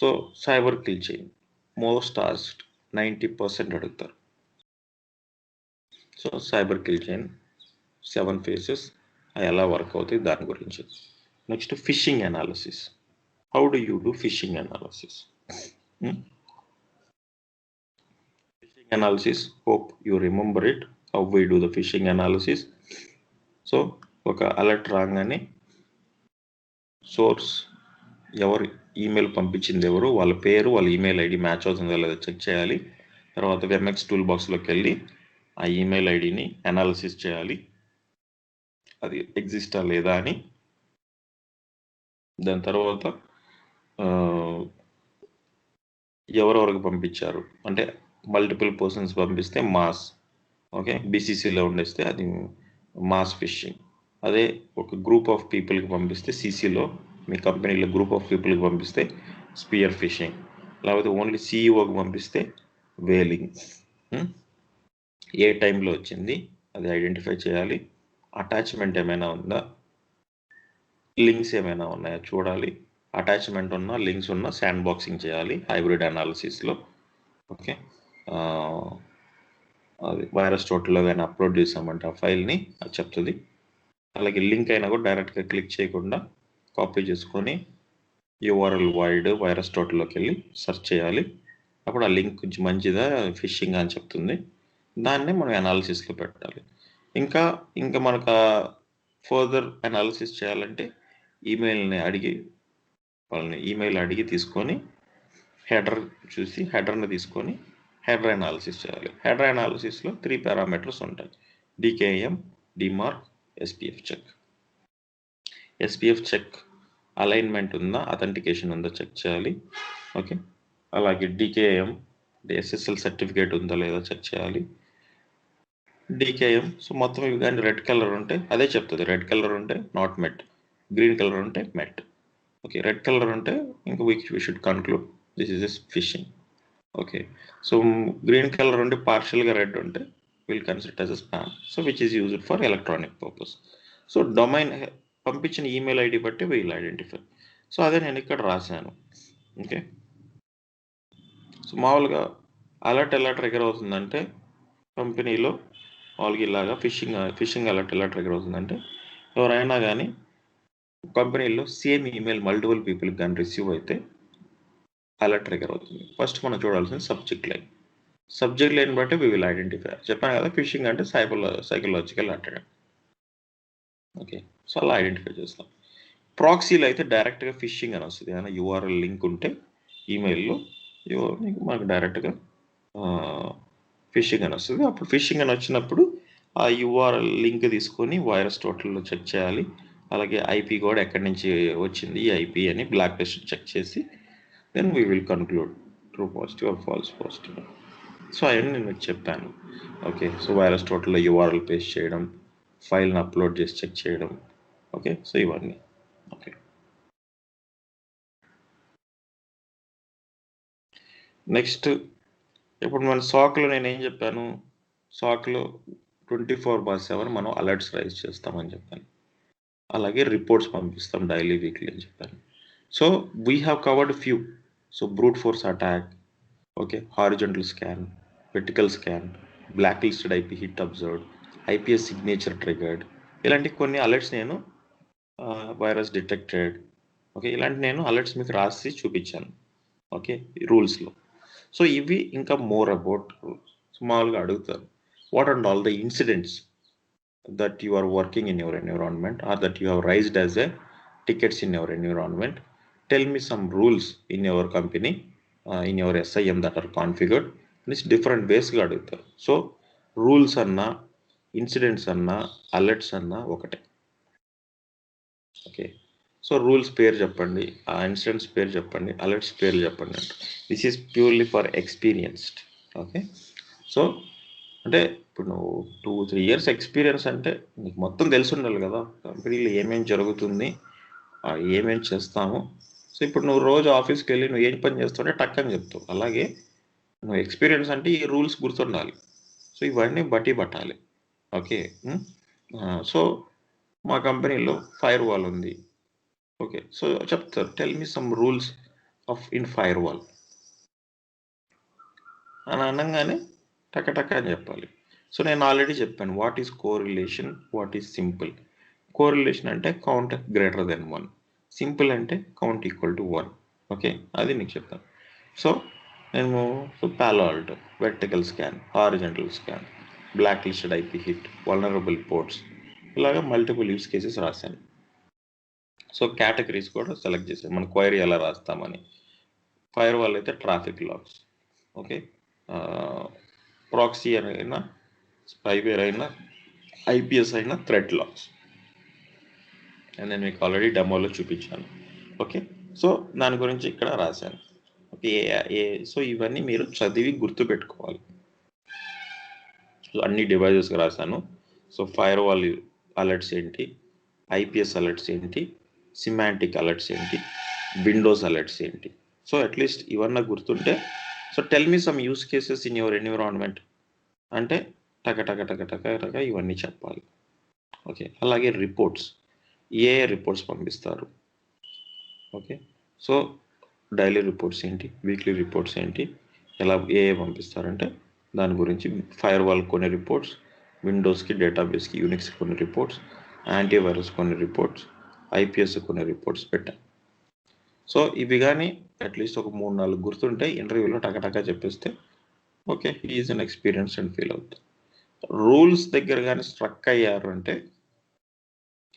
so cyber kill chain most asked 90% అడుగుతారు. So cyber kill chain 7 phases, అవి ఎలా వర్క్ అవుతాయి దాని గురించి. Next fishing analysis. How do you do fishing analysis? Fishing analysis, hope you remember it, how we do the fishing analysis. So ఒక alert రాగానే source ఎవరు email పంపించింది ఎవరు, వాళ్ళ పేరు, వాళ్ళ ఈమెయిల్ ఐడి మ్యాచ్ అవుతుందో లేదో చెక్ చేయాలి. తర్వాత వెమ్ఎక్స్ టూల్ బాక్స్లోకి వెళ్ళి ఆ ఈమెయిల్ ఐడిని అనాలిసిస్ చేయాలి, అది ఎగ్జిస్టా లేదా అని. దాని తర్వాత ఎవరెవరికి పంపించారు అంటే మల్టిపుల్ పర్సన్స్ పంపిస్తే మాస్, ఓకే, బీసీసీలో ఉండేస్తే అది మాస్ ఫిషింగ్. అదే ఒక గ్రూప్ ఆఫ్ పీపుల్కి పంపిస్తే సీసీలో, మీ కంపెనీలో గ్రూప్ ఆఫ్ పీపుల్కి పంపిస్తే స్పియర్ ఫిషింగ్. లేకపోతే ఓన్లీ సీఈఓకి పంపిస్తే వేలింగ్. ఏ టైంలో వచ్చింది అది ఐడెంటిఫై చేయాలి, అటాచ్మెంట్ ఏమైనా ఉందా, లింక్స్ ఏమైనా ఉన్నాయా చూడాలి. అటాచ్మెంట్ ఉన్నా లింక్స్ ఉన్నా శాండ్ బాక్సింగ్ చేయాలి హైబ్రిడ్ అనాలిసిస్లో. ఓకే, అది వైరస్ టోటల్లో కానీ అప్లోడ్ చేసామంటే ఆ ఫైల్ని అది చెప్తుంది. అలాగే లింక్ అయినా కూడా డైరెక్ట్గా క్లిక్ చేయకుండా కాపీ చేసుకొని యూఆర్ఎల్ వైడ్ వైరస్ టోటల్లోకి వెళ్ళి సెర్చ్ చేయాలి. అప్పుడు ఆ లింక్ కొంచెం మంచిదా ఫిషింగ్ అని చెప్తుంది, దాన్ని మనం అనాలిసిస్లో పెట్టాలి. ఇంకా మనకు ఫర్దర్ అనాలిసిస్ చేయాలంటే ఈమెయిల్ని అడిగి, వాళ్ళని ఈమెయిల్ అడిగి తీసుకొని హెడర్ చూసి హెడర్ని తీసుకొని హెడర్ అనాలిసిస్ చేయాలి. హెడర్ అనాలిసిస్లో 3 పారామీటర్స్ ఉంటాయి, DKIM, DMARC, SPF check. SPF check alignment ఉందా, అథెంటికేషన్ ఉందా చెక్ చేయాలి. ఓకే, అలాగే డికేఎం ఎస్ఎస్ఎల్ సర్టిఫికేట్ ఉందా లేదా చెక్ చేయాలి. డికేఎం సో మొత్తం ఇవి కానీ రెడ్ కలర్ ఉంటే అదే చెప్తుంది, రెడ్ కలర్ ఉంటే నాట్ మెట్, గ్రీన్ కలర్ ఉంటే మెట్. ఓకే, రెడ్ కలర్ ఉంటే ఇంకా we should conclude this is as phishing. Okay, so green colour ఉంటే పార్షియల్గా రెడ్ ఉంటే will consider as a spam, so which is used for electronic purpose. So domain పంపించిన email ID బట్టి we'll identify. So అదే నేను ఇక్కడ రాశాను. Okay, so మామూలుగా అలర్ట్ ఎలా ట్రిగర్ అవుతుందంటే కంపెనీలో వాళ్ళకి ఇలాగా ఫిషింగ్ అలర్ట్ ఎలా ట్రిగర్ అవుతుందంటే ఎవరైనా కానీ కంపెనీలో సేమ్ ఈమెయిల్ మల్టిపుల్ పీపుల్కి కానీ రిసీవ్ అయితే అలర్ట్ ట్రిగర్ అవుతుంది. ఫస్ట్ మనం చూడాల్సింది సబ్జెక్ట్ లైన్ బట్టి వి విల్ ఐడెంటిఫై. చెప్పాను కదా ఫిషింగ్ అంటే సైకలాజికల్ అటాక్. ఓకే, సో అలా ఐడెంటిఫై చేస్తాం. ప్రాక్సీలో అయితే డైరెక్ట్గా ఫిషింగ్ అని వస్తుంది, ఏమైనా యూఆర్ఎల్ లింక్ ఉంటే ఈమెయిల్లో మనకు డైరెక్ట్గా ఫిషింగ్ అని వస్తుంది. అప్పుడు ఫిషింగ్ అని వచ్చినప్పుడు ఆ యూఆర్ఎల్ లింక్ తీసుకొని వైరస్ టోటల్లో చెక్ చేయాలి. అలాగే ఐపీ కూడా ఎక్కడి నుంచి వచ్చింది ఈ ఐపీ అని బ్లాక్ లిస్ట్ చెక్ చేసి then we will conclude true positive or false positive. So అవన్నీ నేను మీకు చెప్పాను. ఓకే, సో వైరస్ టోటల్లో యూఆర్ఎల్ పేస్ట్ చేయడం, ఫైల్ని అప్లోడ్ చేసి చెక్ చేయడం. ఓకే, సో ఇవన్నీ. ఓకే, నెక్స్ట్ ఇప్పుడు మన సాక్లో నేను ఏం చెప్పాను, సాక్లో 24/7 మనం అలర్ట్స్ రైజ్ చేస్తామని చెప్పాను. అలాగే రిపోర్ట్స్ పంపిస్తాం డైలీ వీక్లీ అని చెప్పాను. So we have covered few. So brute force attack, okay, horizontal scan, vertical scan, blacklisted IP hit observed, IPS signature triggered, ఇలాంటి కొన్ని అలర్ట్స్ నేను వైరస్ డిటెక్టెడ్, ఓకే, ఇలాంటి నేను అలర్ట్స్ మీకు రాసి చూపించాను. ఓకే, రూల్స్లో. సో ఇవి ఇంకా మోర్ అబౌట్ మామూలుగా అడుగుతారు, what and all the incidents that you are working in your environment or that you have raised as a tickets in your environment. Tell me some rules in your company, in your SIM that are configured. This different ways ga adutharu. So rules anna incidents అన్నా alerts అన్నా ఒకటే. Okay, so rules పేరు చెప్పండి, ఆ incidents పేరు చెప్పండి, alerts పేరు చెప్పండి అంట. This is purely for experienced. Okay, so అంటే ఇప్పుడు నువ్వు 2-3 ఇయర్స్ ఎక్స్పీరియన్స్ అంటే నీకు మొత్తం తెలిసి ఉండాలి కదా, కంపెనీలో ఏమేమి జరుగుతుంది, ఏమేమి చేస్తాము. సో ఇప్పుడు నువ్వు రోజు ఆఫీస్కి వెళ్ళి నువ్వు ఏం పని చేస్తావంటే టక్ అని చెప్తావు. అలాగే నువ్వు ఎక్స్పీరియన్స్ అంటే ఈ రూల్స్ గుర్తుండాలి. సో ఇవన్నీ బట్టి పట్టాలి. ఓకే, సో మా కంపెనీలో ఫైర్ వాల్ ఉంది. ఓకే, సో చెప్తారు, tell me some rules of in firewall అని అనగానే టక అని చెప్పాలి. సో నేను ఆల్రెడీ చెప్పాను, what is correlation, what is simple. Correlation అంటే కౌంట్ గ్రేటర్ దెన్ 1, సింపుల్ అంటే కౌంట్ ఈక్వల్ టు 1. ఓకే, అది నీకు చెప్తాను. సో నేను Palo Alto, vertical scan, horizontal scan, blacklisted IP hit, vulnerable ports, ఇలాగా మల్టిపుల్ యూస్ కేసెస్ రాశాను. So categories కూడా select చేశాను, మన క్వైరీ ఎలా రాస్తామని. ఫైర్ వాల్ అయితే ట్రాఫిక్ లాగ్స్, ఓకే, ప్రాక్సీ అయినా, స్పైవేర్ అయినా, ఐపీఎస్ అయినా థ్రెడ్ లాగ్స్. అండ్ నేను మీకు ఆల్రెడీ డెమోలో చూపించాను. ఓకే, సో దాని గురించి ఇక్కడ రాశాను. ఓకే, సో ఇవన్నీ మీరు చదివి గుర్తుపెట్టుకోవాలి. సో అన్ని డివైజెస్కి రాశాను. సో ఫైర్ వాల్ అలర్ట్స్ ఏంటి, ఐపీఎస్ అలర్ట్స్ ఏంటి, సిమాంటిక్ అలర్ట్స్ ఏంటి, విండోస్ అలర్ట్స్ ఏంటి. సో అట్లీస్ట్ ఇవన్నీ గుర్తుంటే, so tell me some use cases in your environment అంటే టక ఇవన్నీ చెప్పాలి. ఓకే, అలాగే రిపోర్ట్స్, ఏ రిపోర్ట్స్ పంపిస్తారు. ఓకే, సో డైలీ రిపోర్ట్స్ ఏంటి, వీక్లీ రిపోర్ట్స్ ఏంటి, ఎలా ఏ పంపిస్తారంటే దాని గురించి. ఫైర్ వాల్ కొన్ని రిపోర్ట్స్, విండోస్కి డేటాబేస్కి యూనిక్స్ కొన్ని రిపోర్ట్స్, యాంటీవైరస్ కొన్ని రిపోర్ట్స్, ఐపీఎస్ కొన్ని రిపోర్ట్స్ పెట్టాను. సో ఇవి కానీ అట్లీస్ట్ ఒక 3-4 గుర్తుంటే ఇంటర్వ్యూలో టక చెప్పేస్తే okay, is an experience and feel అవుతుంది. రూల్స్ దగ్గర కానీ స్ట్రక్ అయ్యారు అంటే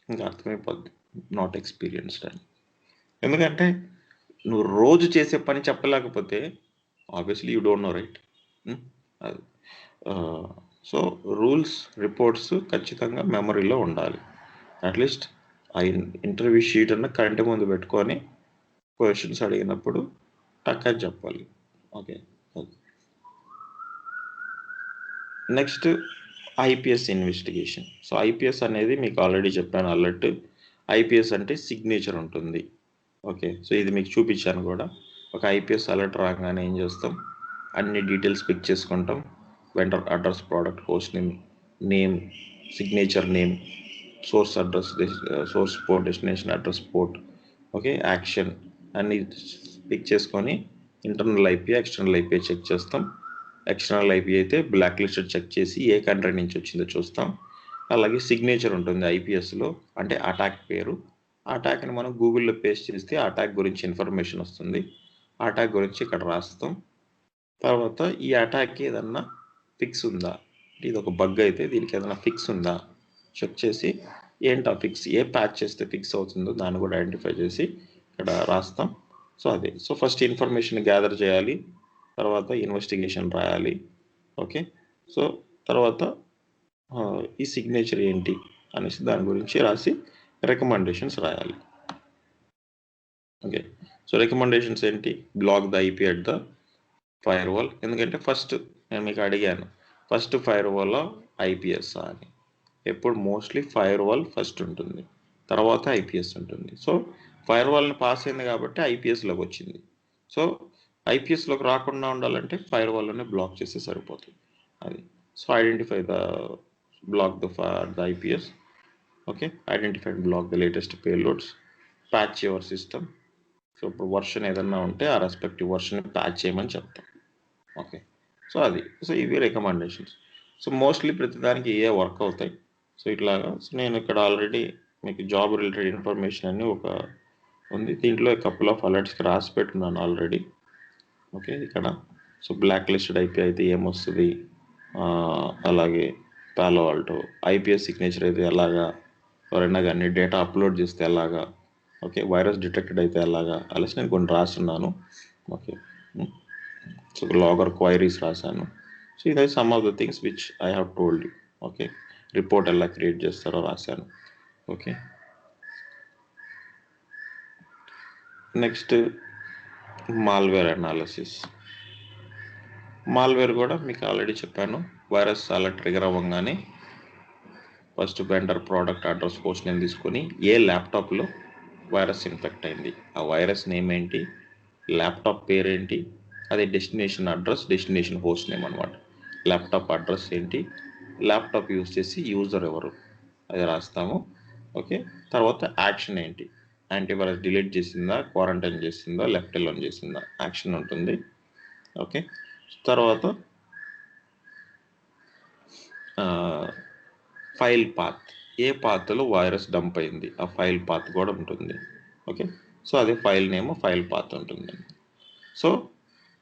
ఇంకా అర్థమైపోద్ది నాట్ ఎక్స్పీరియన్స్డ్ అని. ఎందుకంటే నువ్వు రోజు చేసే పని చెప్పలేకపోతే obviously you don't know, right? అది సో రూల్స్, రిపోర్ట్స్ ఖచ్చితంగా మెమరీలో ఉండాలి. అట్లీస్ట్ ఆ ఇంటర్వ్యూ షీట్ అన్న కంటి ముందు పెట్టుకొని క్వశ్చన్స్ అడిగినప్పుడు టక్క చెప్పాలి. Okay, next IPS investigation. So IPS అనేది మీకు ఆల్రెడీ చెప్పాను, అలర్ట్. ఐపీఎస్ అంటే సిగ్నేచర్ ఉంటుంది. ఓకే, సో ఇది మీకు చూపించాను కూడా. ఒక ఐపీఎస్ అలర్ట్ రాగానే ఏం చేస్తాం, అన్ని డీటెయిల్స్ పిక్ చేసుకుంటాం. Vendor address, product, host name, signature name, source address, source port, destination address port, okay, action అన్ని పిక్ చేసుకొని internal IP, external IP check చేస్తాం. ఎక్స్టర్నల్ ఐపీ అయితే బ్లాక్ లిస్టెడ్ చెక్ చేసి ఏ కంట్రీ నుంచి వచ్చిందో చూస్తాం. అలాగే సిగ్నేచర్ ఉంటుంది ఐపీఎస్లో, అంటే అటాక్ పేరు. అటాక్ని మనం గూగుల్లో పేస్ట్ చేస్తే అటాక్ గురించి ఇన్ఫర్మేషన్ వస్తుంది. అటాక్ గురించి ఇక్కడ రాస్తాం. తర్వాత ఈ అటాక్కి ఏదన్నా ఫిక్స్ ఉందా, ఇది ఒక బగ్ అయితే దీనికి ఏదైనా ఫిక్స్ ఉందా చెక్ చేసి ఏంటి ఆ ఫిక్స్, ఏ ప్యాచ్ చేస్తే ఫిక్స్ అవుతుందో దాన్ని కూడా ఐడెంటిఫై చేసి ఇక్కడ రాస్తాం. సో అదే, సో ఫస్ట్ ఇన్ఫర్మేషన్ గ్యాదర్ చేయాలి, తర్వాత ఇన్వెస్టిగేషన్ రాయాలి. ఓకే, సో తర్వాత ఈ సిగ్నేచర్ ఏంటి అనేసి దాని గురించి రాసి రికమెండేషన్స్ రాయాలి. ఓకే, సో రికమెండేషన్స్ ఏంటి, block the IP at the firewall. ఎందుకంటే ఫస్ట్ నేను మీకు అడిగాను, ఫస్ట్ ఫైర్ వాల్ ఐపీఎస్ అని. ఎప్పుడు మోస్ట్లీ ఫైర్ వాల్ ఫస్ట్ ఉంటుంది, తర్వాత ఐపీఎస్ ఉంటుంది. సో ఫైర్ వాల్ని పాస్ అయింది కాబట్టి ఐపీఎస్లోకి వచ్చింది. సో ఐపీఎస్లోకి రాకుండా ఉండాలంటే ఫైర్ వాల్లోనే బ్లాక్ చేస్తే సరిపోతుంది. అది, so identify the block the IPs. Okay, identify block the latest payloads, patch your system. So ఇప్పుడు వర్షన్ ఏదన్నా ఉంటే ఆ రెస్పెక్టివ్ వర్షన్ ప్యాచ్ చేయమని చెప్తాం. ఓకే, సో అది, సో ఇవి రికమెండేషన్స్. సో మోస్ట్లీ ప్రతిదానికి ఏ వర్క్ అవుతాయి. సో ఇట్లాగా, సో నేను ఇక్కడ ఆల్రెడీ మీకు జాబ్ రిలేటెడ్ ఇన్ఫర్మేషన్ అని ఒక ఉంది, దీంట్లో కపుల్ ఆఫ్ అలర్ట్స్కి రాసి పెట్టున్నాను ఆల్రెడీ. ఓకే, ఇక్కడ సో బ్లాక్ లిస్టెడ్ ఐపీ అయితే ఏమొస్తుంది, అలాగే పాలో ఆల్టో ఐపీఎస్ సిగ్నేచర్ అయితే ఎలాగా, ఎవరైనా కానీ డేటా అప్లోడ్ చేస్తే ఎలాగా, ఓకే, వైరస్ డిటెక్టెడ్ అయితే ఎలాగా, అలాగే నేను కొన్ని రాస్తున్నాను. ఓకే, సో లాగర్ క్వైరీస్ రాశాను. సో ఇది some of the things which I have told you. Okay, report ఎలా క్రియేట్ చేస్తారో రాశాను. Okay, next malware analysis. Malware కూడా మీకు ఆల్రెడీ చెప్పాను. వైరస్ అలా ట్రిగర్ అవ్వగానే first vendor product address host name తీసుకొని ఏ ల్యాప్టాప్లో వైరస్ ఇన్ఫెక్ట్ అయింది, ఆ వైరస్ నేమ్ ఏంటి, ల్యాప్టాప్ పేరేంటి, అదే destination address, destination host name అనమాట. ల్యాప్టాప్ అడ్రస్ ఏంటి, ల్యాప్టాప్ యూజ్ చేసి యూజర్ ఎవరు, అది రాస్తాము. ఓకే, తర్వాత యాక్షన్ ఏంటి, యాంటీవైరస్ డిలీట్ చేసిందా, క్వారంటైన్ చేసిందా, లెఫ్ట్ ఎలోన్ చేసిందా, యాక్షన్ ఉంటుంది. ఓకే, తర్వాత ఫైల్ పాత్, ఏ పాత్లో వైరస్ డంప్ అయింది ఆ ఫైల్ పాత్ కూడా ఉంటుంది. ఓకే, సో అదే ఫైల్ నేమ్, ఫైల్ పాత్ ఉంటుంది. సో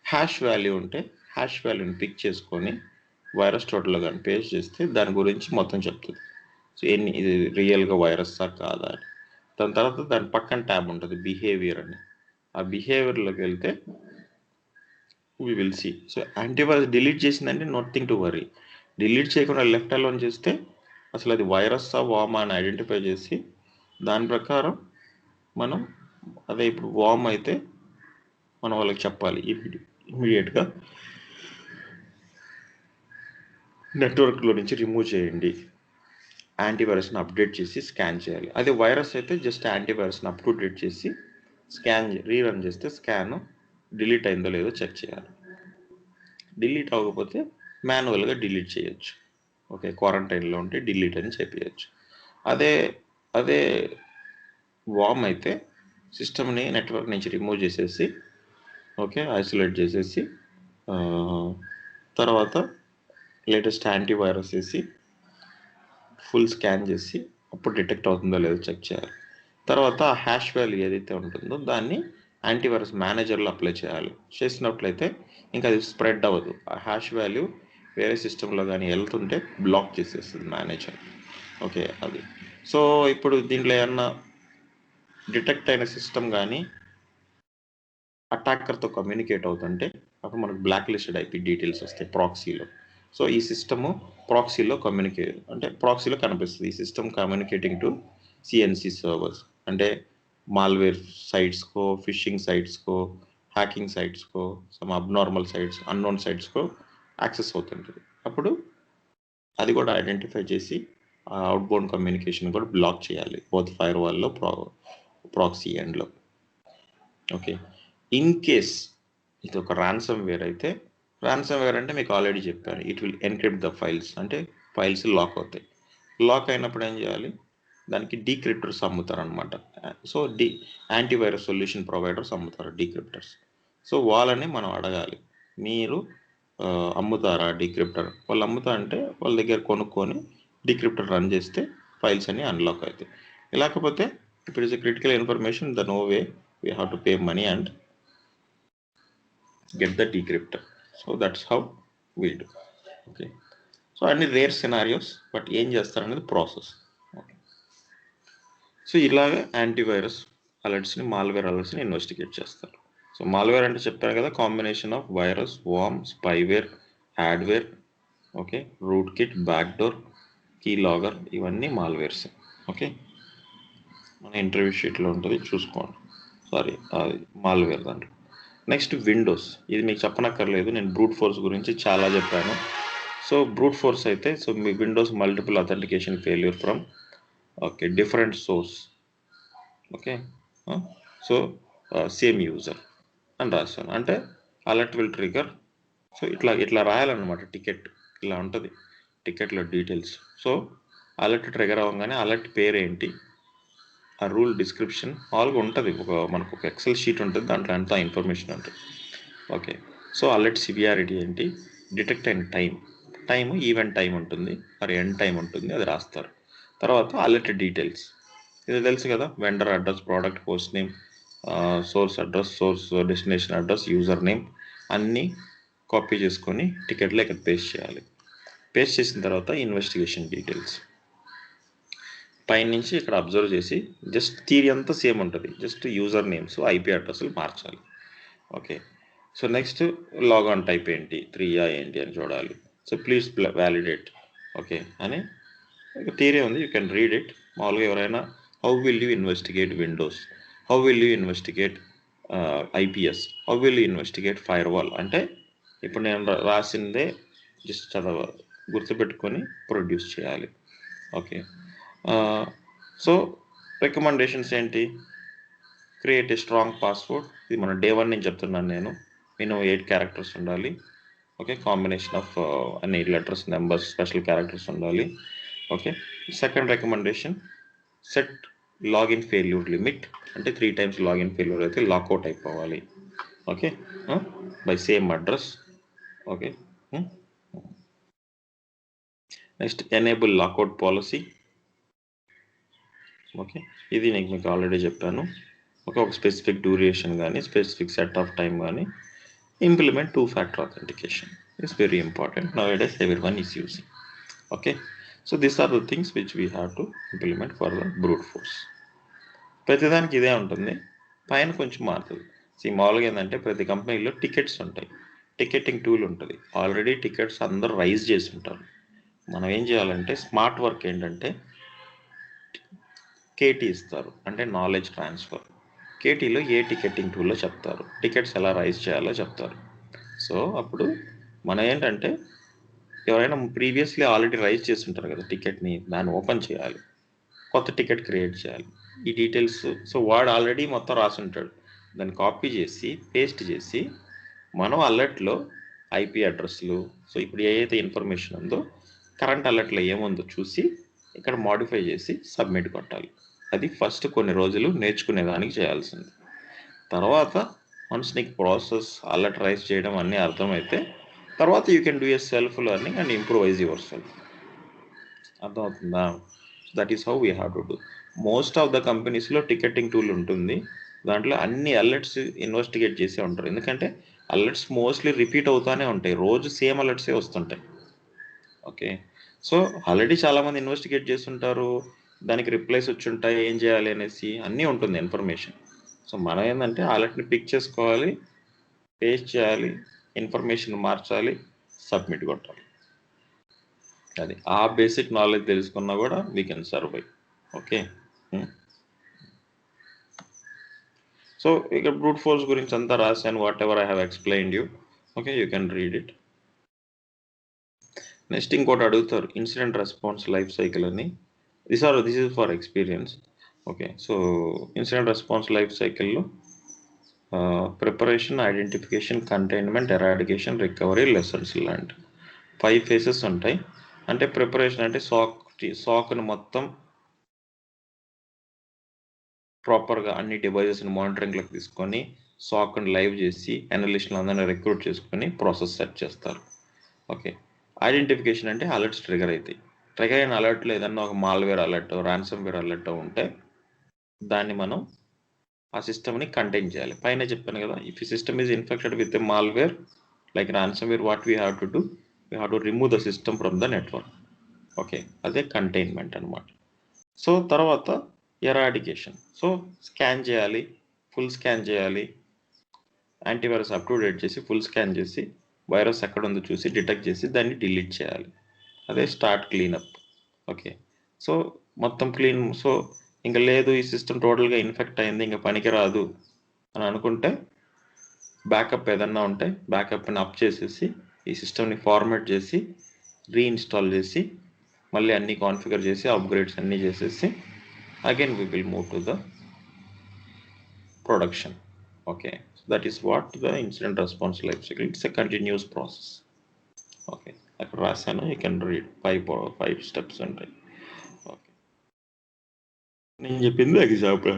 హ్యాష్ వాల్యూ ఉంటే హ్యాష్ వాల్యూని పిక్ చేసుకొని వైరస్ టోటల్గా కానీ పేస్ట్ చేస్తే దాని గురించి మొత్తం చెప్తుంది. సో ఇది రియల్గా వైరస్సా కాదా అని. దాని తర్వాత దాని పక్కన ట్యాబ్ ఉంటుంది బిహేవియర్ అని. ఆ బిహేవియర్లోకి వెళ్తే we will see. So antivirus delete చేసిందంటే నథింగ్ టు వరీ. డిలీట్ చేయకుండా లెఫ్ట్ అలోన్ చేస్తే అసలు అది వైరస్సా వామా అని ఐడెంటిఫై చేసి దాని ప్రకారం మనం, అదే ఇప్పుడు వామ్ అయితే మనం వాళ్ళకి చెప్పాలి ఇమీడియట్గా నెట్వర్క్లో నుంచి రిమూవ్ చేయండి, యాంటీవైరస్ని అప్డేట్ చేసి స్కాన్ చేయాలి. అదే వైరస్ అయితే జస్ట్ యాంటీవైరస్ని అప్ టు డేట్ చేసి స్కాన్ రీరన్ చేస్తే స్కాన్ డిలీట్ అయిందో లేదో చెక్ చేయాలి. డిలీట్ అవ్వకపోతే మాన్యువల్గా డిలీట్ చేయొచ్చు. ఓకే, క్వారంటైన్లో ఉంటే డిలీట్ అని చెప్పేయచ్చు. అదే వామ్ అయితే సిస్టమ్ని నెట్వర్క్ నుంచి రిమూవ్ చేసేసి, ఓకే, ఐసోలేట్ చేసేసి తర్వాత లేటెస్ట్ యాంటీవైరస్ వేసి ఫుల్ స్కాన్ చేసి అప్పుడు డిటెక్ట్ అవుతుందో లేదో చెక్ చేయాలి. తర్వాత హ్యాష్ వాల్యూ ఏదైతే ఉంటుందో దాన్ని యాంటీవైరస్ మేనేజర్లో అప్లై చేయాలి. చేసినట్లయితే ఇంకా అది స్ప్రెడ్ అవ్వదు. ఆ హ్యాష్ వాల్యూ వేరే సిస్టంలో కానీ వెళ్తుంటే బ్లాక్ చేసేస్తుంది మేనేజర్. ఓకే, అది. సో ఇప్పుడు దీంట్లో ఏమన్నా డిటెక్ట్ అయిన సిస్టమ్ కానీ అటాకర్తో కమ్యూనికేట్ అవుతుంటే అప్పుడు మనకు బ్లాక్ లిస్టెడ్ ఐపీ డీటెయిల్స్ వస్తాయి ప్రాక్సీలో. సో ఈ సిస్టము ప్రాక్సీలో ప్రాక్సీలో కనిపిస్తుంది. ఈ system communicating to CNC servers, అంటే మాల్వేర్ సైట్స్కో, ఫిషింగ్ సైట్స్కో, హ్యాకింగ్ సైట్స్కో, సమ్ అబ్నార్మల్ సైట్స్, అన్నోన్ సైట్స్కో యాక్సెస్ అవుతుంటుంది. అప్పుడు అది కూడా ఐడెంటిఫై చేసి ఆ అవుట్బౌండ్ కమ్యూనికేషన్ కూడా బ్లాక్ చేయాలి, బోత్ ఫైర్ వాల్లో ప్రాక్సీ ఎండ్లో. ఓకే, ఇన్ కేస్ ఇది ఒక ర్యాన్సమ్ వేర్ అయితే, ర్యాన్సమ్ వేర్ అంటే మీకు ఆల్రెడీ చెప్పాను, it will encrypt the files, అంటే ఫైల్స్ లాక్ అవుతాయి. లాక్ అయినప్పుడు ఏం చేయాలి, దానికి డీక్రిప్టర్స్ అమ్ముతారు అనమాట. సో యాంటీవైరస్ సొల్యూషన్ ప్రొవైడర్స్ అమ్ముతారు డీక్రిప్టర్స్. సో వాళ్ళని మనం అడగాలి, మీరు అమ్ముతారా డీక్రిప్టర్? వాళ్ళు అమ్ముతా అంటే వాళ్ళ దగ్గర కొనుక్కొని డీక్రిప్టర్ రన్ చేస్తే ఫైల్స్ అన్ని అన్లాక్ అవుతాయి. లేకపోతే it is a critical information, the no way, we have to pay money and get the decryptor. So that's how we do. Okay, so అన్ని రేర్ సినారియోస్, బట్ ఏం చేస్తారనేది process. Okay, so ఇలాగ antivirus అలర్ట్స్ని, malware అలర్ట్స్ని investigate చేస్తారు. So malware అంటే చెప్పారు కదా, combination of virus, worm, spyware, adware, okay, rootkit, backdoor, keylogger, ఇవన్నీ మాల్వేర్స్. ఓకే, మన ఇంటర్వ్యూ షీట్లో ఉంటుంది, చూసుకోండి. సారీ, అది మాల్వేర్ దాంట్లో. నెక్స్ట్ విండోస్, ఇది మీకు చెప్పనక్కర్లేదు, నేను బ్రూట్ ఫోర్స్ గురించి చాలా చెప్పాను. సో బ్రూట్ ఫోర్స్ అయితే, so me Windows multiple authentication failure from okay different source. Okay, so same user అని రాస్తాను, అంటే అలర్ట్ విల్ ట్రిగర్. సో ఇట్లా రాయాలన్నమాట. టికెట్ ఇలా ఉంటుంది, టికెట్లో డీటెయిల్స్. సో అలర్ట్ ట్రిగర్ అవ్వగానే అలర్ట్ పేరేంటి, ఆ రూల్ డిస్క్రిప్షన్ ఆల్గా ఉంటుంది. మనకు ఒక ఎక్సెల్ షీట్ ఉంటుంది, దాంట్లో అంతా ఇన్ఫర్మేషన్ ఉంటుంది. ఓకే, సో అలర్ట్ సివియారిటీ ఏంటి, డిటెక్ట్ అయిన టైము ఈవెంట్ టైం ఉంటుంది, మరి ఎండ్ టైం ఉంటుంది, అది రాస్తారు. తర్వాత అలర్ట్ డీటెయిల్స్, ఇది తెలుసు కదా, vendor address, product host name, source address, source destination address, user name అన్నీ కాపీ చేసుకొని టికెట్లో ఇక్కడ పేస్ట్ చేయాలి. పేస్ట్ చేసిన తర్వాత ఇన్వెస్టిగేషన్ డీటెయిల్స్ పైనుంచి ఇక్కడ అబ్జర్వ్ చేసి, జస్ట్ థియరీ అంతా సేమ్ ఉంటుంది, జస్ట్ యూజర్ నేమ్స్, ఐపీ అడ్రస్లు మార్చాలి. Okay, so next log on type ఏంటి, 3 ఏంటి అని చూడాలి. సో ప్లీజ్ వ్యాలిడేట్ ఓకే అని థియరీ ఉంది, యూ కెన్ రీడ్ ఇట్. మామూలుగా ఎవరైనా how will you investigate Windows, how will you investigate IPS, how will you investigate fire wall అంటే ఇప్పుడు నేను రాసిందే జస్ట్ చదవ గుర్తుపెట్టుకొని ప్రొడ్యూస్ చేయాలి. ఓకే, సో రికమెండేషన్స్ ఏంటి? Create a strong password. ఇది మన డే 1 నుంచి చెప్తున్నాను నేను. మినిమం 8 క్యారెక్టర్స్ ఉండాలి. ఓకే, కాంబినేషన్ ఆఫ్ అన్ని లెటర్స్, నెంబర్స్, స్పెషల్ క్యారెక్టర్స్ ఉండాలి. Okay, second recommendation, set login failure limit. అంటే 3 times లాగిన్ ఫెయిల్యూర్ అయితే లాక్అవుట్ అయిపోవాలి. Okay, by same address. Okay, next enable lockout policy. Okay, ఇది నేను మీకు ఆల్రెడీ చెప్పాను. ఒక స్పెసిఫిక్ డ్యూరేషన్ కానీ స్పెసిఫిక్ సెట్ ఆఫ్ టైం కానీ implement 2-factor authentication is very important. Nowadays everyone is using. Okay, so these are the things which we have to implement for the brute force. ప్రతిదానికి ఇదే ఉంటుంది, పైన కొంచెం మారుతుంది. మామూలుగా ఏంటంటే ప్రతి కంపెనీలో టికెట్స్ ఉంటాయి, టికెటింగ్ టూల్ ఉంటుంది. ఆల్రెడీ టికెట్స్ అందరూ రైజ్ చేసి ఉంటారు. మనం ఏం చేయాలంటే స్మార్ట్ వర్క్ ఏంటంటే కేటీ ఇస్తారు, అంటే నాలెడ్జ్ ట్రాన్స్ఫర్. కేటీలో ఏ టికెటింగ్ టూల్లో చెప్తారు, టికెట్స్ ఎలా రైజ్ చేయాలో చెప్తారు. సో అప్పుడు మనం ఏంటంటే ఎవరైనా ప్రీవియస్లీ ఆల్రెడీ రైజ్ చేసి ఉంటారు కదా టికెట్ని, దాన్ని ఓపెన్ చేయాలి, కొత్త టికెట్ క్రియేట్ చేయాలి. ఈ డీటెయిల్స్ సో వాడు ఆల్రెడీ మొత్తం రాసి ఉంటాడు, దాన్ని కాపీ చేసి పేస్ట్ చేసి మనం అలర్ట్లో ఐపీ అడ్రస్లు, సో ఇప్పుడు ఏదైతే ఇన్ఫర్మేషన్ ఉందో కరెంట్ అలర్ట్లో ఏముందో చూసి ఇక్కడ మాడిఫై చేసి సబ్మిట్ కొట్టాలి. అది ఫస్ట్ కొన్ని రోజులు నేర్చుకునేదానికి చేయాల్సింది. తర్వాత వన్స్ నీకు ప్రాసెస్ అలర్ట్ రైజ్ చేయడం అన్నీ అర్థమైతే తర్వాత you can do a self learning and improvise yourself. అర్థమవుతుందా? That is how we have to do. Most of the కంపెనీస్లో టికెటింగ్ టూల్ ఉంటుంది, దాంట్లో అన్ని అలర్ట్స్ ఇన్వెస్టిగేట్ చేసే ఉంటారు. ఎందుకంటే అలర్ట్స్ మోస్ట్లీ రిపీట్ అవుతూనే ఉంటాయి, రోజు సేమ్ అలర్ట్సే వస్తుంటాయి. ఓకే, సో ఆల్రెడీ చాలామంది ఇన్వెస్టిగేట్ చేస్తుంటారు, దానికి రిప్లైస్ వచ్చి ఉంటాయి, ఏం చేయాలి అనేసి అన్నీ ఉంటుంది ఇన్ఫర్మేషన్. సో మనం ఏంటంటే అలర్ట్ని పిక్ చేసుకోవాలి, పేస్ట్ చేయాలి, ఇన్ఫర్మేషన్ మార్చాలి, సబ్మిట్ కొట్టాలి. అది ఆ బేసిక్ నాలెడ్జ్ తెలుసుకున్నా కూడా we can survive. Okay, so ఇక్కడ బ్రూట్ ఫోర్స్ గురించి అంతా రాశాను, whatever I have explained you. Okay, you can read it. Next ఇంకోటి అడుగుతారు, ఇన్సిడెంట్ రెస్పాన్స్ లైఫ్ సైకిల్ అని. This is for experience. Okay, so incident response life సైకిల్లో preparation, identification, containment, eradication, recovery, lessons లాంటి 5 phases ఉంటాయి. అంటే preparation అంటే సాక్ని మొత్తం ప్రాపర్గా అన్ని డివైజెస్ని మానిటరింగ్లోకి తీసుకొని సాక్ని లైవ్ చేసి అనలిస్ట్ని అందరినీ రిక్రూట్ చేసుకొని ప్రాసెస్ సెట్ చేస్తారు. ఓకే, ఐడెంటిఫికేషన్ అంటే అలర్ట్స్ ట్రిగర్ అవుతాయి. ట్రిగర్ అయిన అలర్ట్లో ఏదన్నా ఒక malware alert, ransomware alert ఉంటే దాన్ని మనం ఆ సిస్టమ్ని కంటైన్ చేయాలి. పైన చెప్పాను కదా, ఇఫ్ ఈ system is infected with a malware like ransomware, what we have to do, we have to remove the system from the network. Okay, అదే కంటైన్మెంట్ అనమాట. సో తర్వాత ఎరాడికేషన్, సో స్కాన్ చేయాలి, ఫుల్ స్కాన్ చేయాలి, antivirus up to date చేసి full scan చేసి virus ఎక్కడ ఉందో చూసి డిటెక్ట్ చేసి దాన్ని డిలీట్ చేయాలి. అదే స్టార్ట్ క్లీనప్. ఓకే, సో మొత్తం క్లీన్, సో ఇంకా లేదు ఈ సిస్టమ్ టోటల్గా ఇన్ఫెక్ట్ అయింది ఇంకా పనికిరాదు అని అనుకుంటే బ్యాకప్ ఏదన్నా ఉంటే బ్యాకప్ని అప్ చేసేసి ఈ సిస్టమ్ని ఫార్మాట్ చేసి రీఇన్స్టాల్ చేసి మళ్ళీ అన్ని కాన్ఫిగర్ చేసి అప్గ్రేడ్స్ అన్నీ చేసేసి again we will move to the production. Okay, that is what the incident response life cycle. It's a continuous process. Okay, అక్కడ రాశాను, యూ కెన్ రీడ్. 5 steps ఉంటాయి. ఓకే, నేను చెప్పింది ఎగ్జాంపుల్.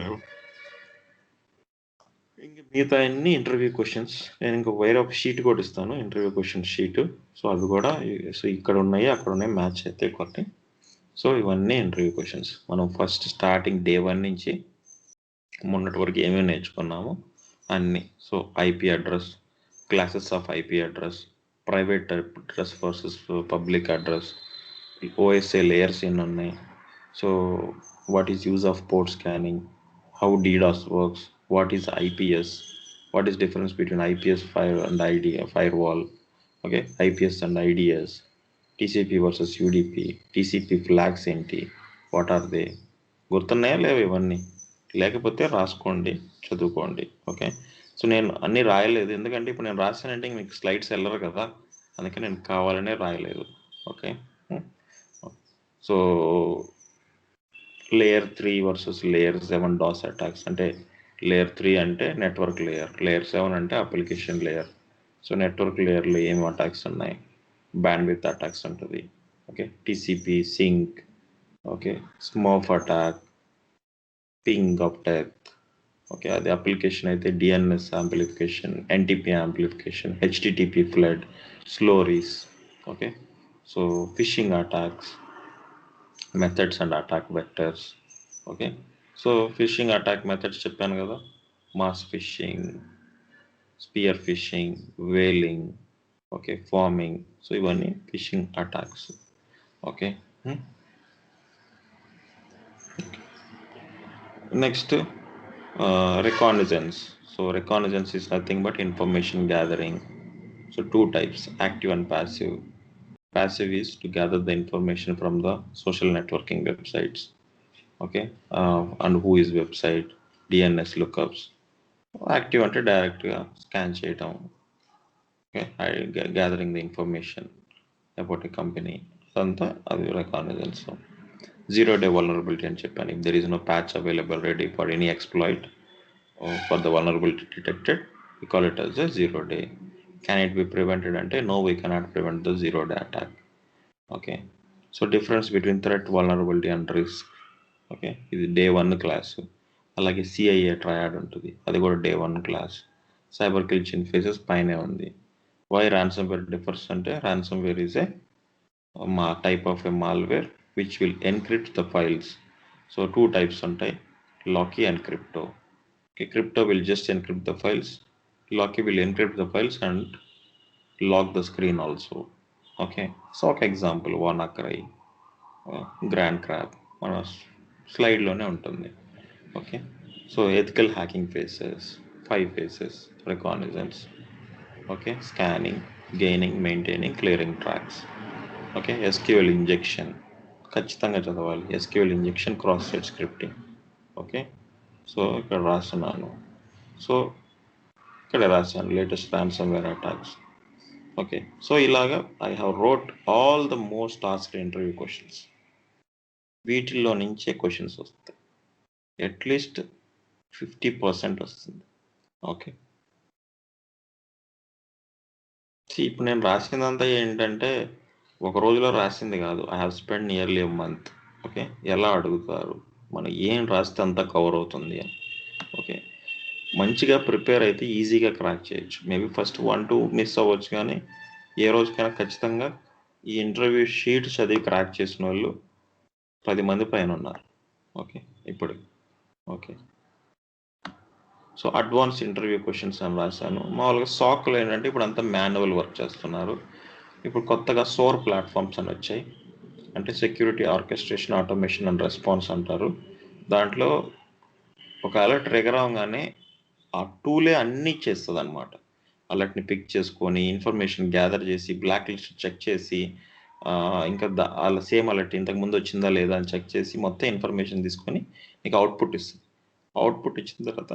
ఇంకా మిగతా అన్ని ఇంటర్వ్యూ క్వశ్చన్స్. నేను ఇంకా వేరే ఒక షీట్ కూడా ఇస్తాను, ఇంటర్వ్యూ క్వశ్చన్ షీట్. సో అది కూడా, సో ఇక్కడ ఉన్నాయి అక్కడ ఉన్నాయి, మ్యాచ్ అయితే కొన్ని. సో ఇవన్నీ ఇంటర్వ్యూ క్వశ్చన్స్. మనం ఫస్ట్ స్టార్టింగ్ డే 1 నుంచి మొన్నటి వరకు ఏమేమి నేర్చుకున్నాము అన్నీ. So IP address, classes of IP address, private address versus public address, OSA layers ఎన్ని ఉన్నాయి, so what is use of port scanning, how DDoS works, what is IPS, what is difference between IPS and firewall, okay, IPS and IDS, TCP versus UDP, TCP flags ఏంటి, what are they, గుర్తున్నాయా లేవు ఇవన్నీ? లేకపోతే రాసుకోండి, చదువుకోండి. Okay, so నేను అన్నీ రాయలేదు, ఎందుకంటే ఇప్పుడు నేను రాశానంటే మీకు స్లైడ్స్ వెళ్ళరు కదా, అందుకే నేను కావాలనే రాయలేదు. Okay, so layer 3 versus layer 7 DoS attacks అంటే లేయర్ 3 అంటే నెట్వర్క్ లేయర్, లేయర్ 7 అంటే అప్లికేషన్ లేయర్. సో నెట్వర్క్ లేయర్లో ఏం అటాక్స్ ఉన్నాయి? బ్యాండ్విడ్త్ అటాక్స్ ఉంటుంది. Okay, TCP SYN, okay, smurf attack, ping of death. Okay, అది అప్లికేషన్ అయితే DNS amplification, NTP amplification, HTTP flood, Slowloris. Okay, so phishing attacks, methods and attack vectors. Okay, so phishing attack methods చెప్పాను కదా, mass phishing, spear phishing, whaling, okay, pharming. So ఇవన్నీ phishing attacks. Okay, next reconnaissance. So reconnaissance is nothing but information gathering. So two types, active and passive. Passive is to gather the information from the social networking websites. Okay, and who is website, DNS lookups. Active అంటే డైరెక్ట్గా scan చేయటం. Okay, gathering the information about a company. అదంతా అది reconnaissance. Zero day vulnerability అని చెప్పాను. If there is no patch available ready for any exploit, for the vulnerability detected, we call it as a zero day. Can it be prevented? Ante no, we cannot prevent the zero day attack. Okay, so difference between threat, vulnerability and risk. Okay, ఇది day 1 class. అలాగే CIA triad ఉంటుంది, అది కూడా day 1 class. Cyber kill chain phases పైనే ఉంది. Why ransomware differs అంటే ransomware is a type of a malware which will encrypt the files. So two types ఉంటాయి, Locky and crypto. Okay, crypto will just encrypt the files, Locky will encrypt the files and lock the screen also. Okay, so ఒక example WannaCry, Grand Crab మన స్లైడ్లోనే ఉంటుంది. Okay, so ethical hacking phases, 5 phases, reconnaissance, okay, scanning, gaining, maintaining, clearing tracks. Okay, SQL injection ఖచ్చితంగా చదవాలి, SQL injection, cross site scripting. Okay, so ఇక్కడ రాస్తున్నాను, so ఇక్కడ రాశాను latest ransomware attacks. Okay, so ఇలాగా I have wrote all the most asked interview questions. వీటిల్లో నుంచే questions వస్తాయి, అట్లీస్ట్ 50% వస్తుంది. ఓకే, ఇప్పుడు నేను రాసిందంతా ఏంటంటే ఒక రోజులో రాసింది కాదు, I have spend nearly a month. Okay, ఎలా అడుగుతారు, మనం ఏం రాస్తే అంతా కవర్ అవుతుంది అని. ఓకే, మంచిగా ప్రిపేర్ అయితే ఈజీగా క్రాక్ చేయొచ్చు. మేబీ ఫస్ట్ 1-2 మిస్ అవ్వచ్చు, కానీ ఏ రోజుకైనా ఖచ్చితంగా ఈ ఇంటర్వ్యూ షీట్ చదివి క్రాక్ చేసిన వాళ్ళు 10 మంది పైన ఉన్నారు. ఓకే, ఇప్పుడు okay, so advance interview questions అని రాశాను. మామూలుగా సాక్లో ఏంటంటే ఇప్పుడు అంతా మాన్యువల్ వర్క్ చేస్తున్నారు. ఇప్పుడు కొత్తగా సోర్ ప్లాట్ఫామ్స్ అని వచ్చాయి, అంటే security orchestration, automation and response అంటారు. దాంట్లో ఒక అలర్ట్ ట్రిగర్ అవగానే ఆ టూలే అన్నీ చేస్తుంది అనమాట. అలర్ట్ని పిక్ చేసుకొని ఇన్ఫర్మేషన్ గ్యాదర్ చేసి బ్లాక్ లిస్ట్ చెక్ చేసి ఇంకా అలా సేమ్ అలర్ట్ ఇంతకుముందు వచ్చిందా లేదా అని చెక్ చేసి మొత్తం ఇన్ఫర్మేషన్ తీసుకొని మీకు అవుట్పుట్ ఇస్తుంది. అవుట్పుట్ ఇచ్చిన తర్వాత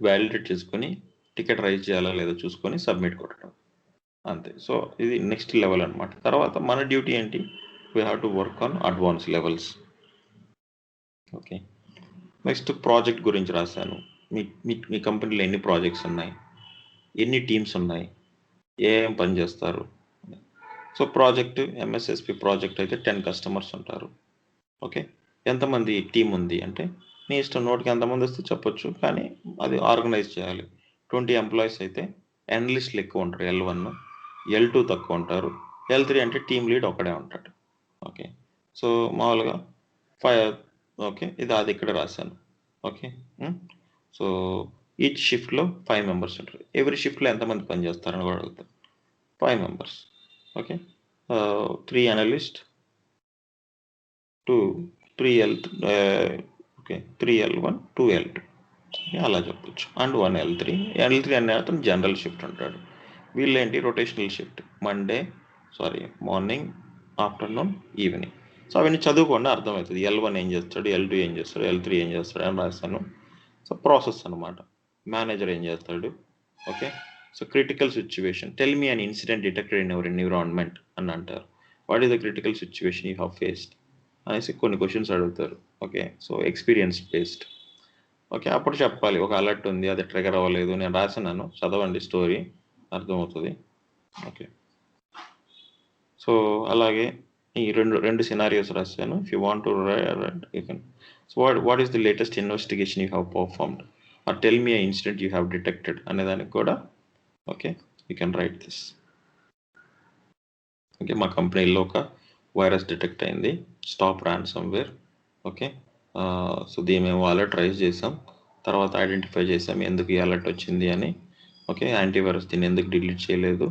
వ్యాలిడేట్ చేసుకొని టికెట్ రైజ్ చేయాలా లేదా చూసుకొని సబ్మిట్ కొట్టడం, అంతే. సో ఇది నెక్స్ట్ లెవెల్ అనమాట. తర్వాత మన డ్యూటీ ఏంటి, we have to work on advance levels. Okay, next project గురించి రాశాను. మీ కంపెనీలో ఎన్ని ప్రాజెక్ట్స్ ఉన్నాయి, ఎన్ని టీమ్స్ ఉన్నాయి, ఏం పని చేస్తారు. సో ప్రాజెక్ట్ MSSP ప్రాజెక్ట్ అయితే 10 customers ఉంటారు. ఓకే, ఎంతమంది టీం ఉంది అంటే నీ ఇష్టం, నోటికి ఎంతమంది వస్తే చెప్పొచ్చు, కానీ అది ఆర్గనైజ్ చేయాలి. 20 ఎంప్లాయీస్ అయితే అనలిస్టులు ఎక్కువ ఉంటారు, L1, L2 తక్కువ ఉంటారు, L3 అంటే టీమ్ లీడ్ ఒకడే ఉంటాడు. ఓకే, సో మామూలుగా 5. ఓకే, అది ఇక్కడ రాశాను. ఓకే, సో ఈచ్ షిఫ్ట్లో 5 members ఉంటారు. ఎవ్రీ షిఫ్ట్లో ఎంతమంది పని చేస్తారని కూడా అడుగుతారు. 5 members. Okay, 3 analyst, 3 L1, 2 L2 అలా చెప్పొచ్చు, అండ్ 1 L3 అనే అతను జనరల్ షిఫ్ట్ ఉంటాడు. వీళ్ళేంటి rotational shift, Monday morning, afternoon, evening. So అవన్నీ చదువుకోండి, అర్థమవుతుంది. L1 ఏం చేస్తాడు, L2 ఏం చేస్తాడు, L3 ఏం చేస్తాడు అని రాస్తాను. సో ప్రాసెస్ అనమాట. మేనేజర్ ఏం చేస్తాడు. Okay. So critical situation, tell me an incident detected in your environment అని అంటారు. What is the critical situation you have faced అనేసి కొన్ని క్వశ్చన్స్ అడుగుతారు. Okay. So experience based. Okay. అప్పుడు చెప్పాలి, ఒక అలర్ట్ ఉంది, అది ట్రిగర్ అవ్వలేదు, నేను రాసినాను, చదవండి స్టోరీ, అర్థమవుతుంది. ఓకే. సో అలాగే ఈ రెండు సినారియోస్ రాశాను. If you want to write you can. So what is the latest investigation you have performed or tell me incident you have detected అనేదానికి కూడా okay you can write this. Okay. మా కంపెనీలో ఒక virus detect అయింది, stop ransomware. Okay. So దీన్ని మేము alert rise చేసాం, తర్వాత ఐడెంటిఫై చేసాం ఎందుకు ఈ అలర్ట్ వచ్చింది అని. ఓకే. యాంటీవైరస్ దీన్ని ఎందుకు డిలీట్ చేయలేదు.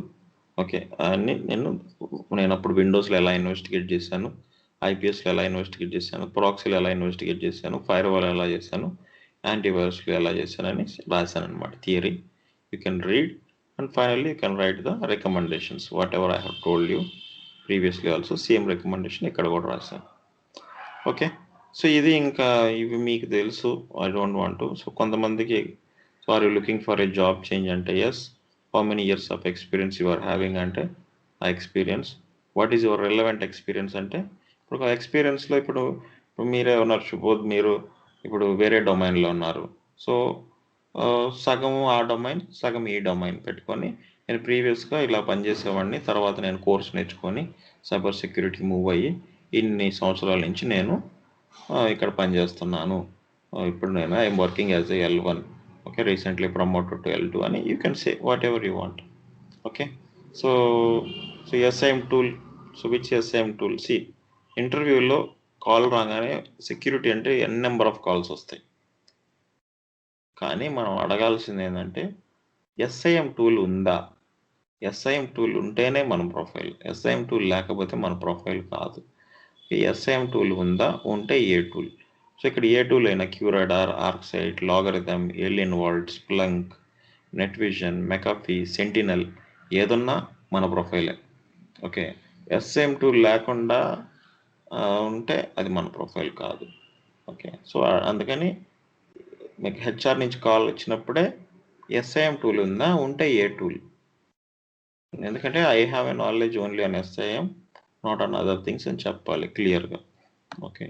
ఓకే. అని నేను అప్పుడు విండోస్లో ఎలా ఇన్వెస్టిగేట్ చేశాను, ఐపీఎస్లో ఎలా ఇన్వెస్టిగేట్ చేశాను, ప్రాక్సీలో ఎలా ఇన్వెస్టిగేట్ చేశాను, ఫైర్ వాల్ ఎలా చేశాను, యాంటీవైరస్లో ఎలా చేశానని రాశాను అనమాట, theory. You can read and finally you can right the recommendations what ever I have told you previously also, same recommendation ఇక్కడ కూడా రాశాను. ఓకే. సో ఇది ఇంకా ఇవి మీకు తెలుసు, I don't want to. So కొంతమందికి so are you looking for a job change అంటే yes. How many years of experience you are having అంటే ఆ experience. What is your relevant experience అంటే ఇప్పుడు ఆ ఎక్స్పీరియన్స్లో ఇప్పుడు మీరే ఉన్నారు, సుబోధ్, మీరు ఇప్పుడు వేరే డొమైన్లో ఉన్నారు. సో సగం ఆ డొమైన్, సగం ఈ డొమైన్ పెట్టుకొని నేను ప్రీవియస్గా ఇలా పనిచేసేవాడిని, తర్వాత నేను కోర్స్ నేర్చుకొని సైబర్ సెక్యూరిటీ మూవ్ అయ్యి ఇన్ని సంవత్సరాల నుంచి నేను ఇక్కడ పనిచేస్తున్నాను. ఇప్పుడు నేను I'm working as a L1. Okay. Recently promoted to L2 అని you can say whatever you want. Okay. So SIM tool. So which SIM tool? సి, ఇంటర్వ్యూలో కాల్ రాగానే సెక్యూరిటీ అంటే ఎన్ నెంబర్ ఆఫ్ కాల్స్ వస్తాయి, కానీ మనం అడగాల్సింది ఏంటంటే SIM టూల్ ఉందా. SIM టూల్ ఉంటేనే మన ప్రొఫైల్, SIM టూల్ లేకపోతే మన ప్రొఫైల్ కాదు. ఈ SIM టూల్ ఉందా, ఉంటే ఏ టూల్. సో ఇక్కడ ఏ టూల్ అయినా QRadar, ArcSight, LogRhythm, Alien World, Splunk, NetWitness, McAfee, Sentinel ఏదున్నా మన ప్రొఫైలే. ఓకే. SIM టూల్ లేకుండా ఉంటే అది మన ప్రొఫైల్ కాదు. ఓకే. సో అందుకని మీకు HR నుంచి కాల్ వచ్చినప్పుడే SIM టూల్ ఉందా, ఉంటే ఏ టూల్. ఎందుకంటే I have a knowledge only on SIM, not on other things అని చెప్పాలి క్లియర్గా. Okay.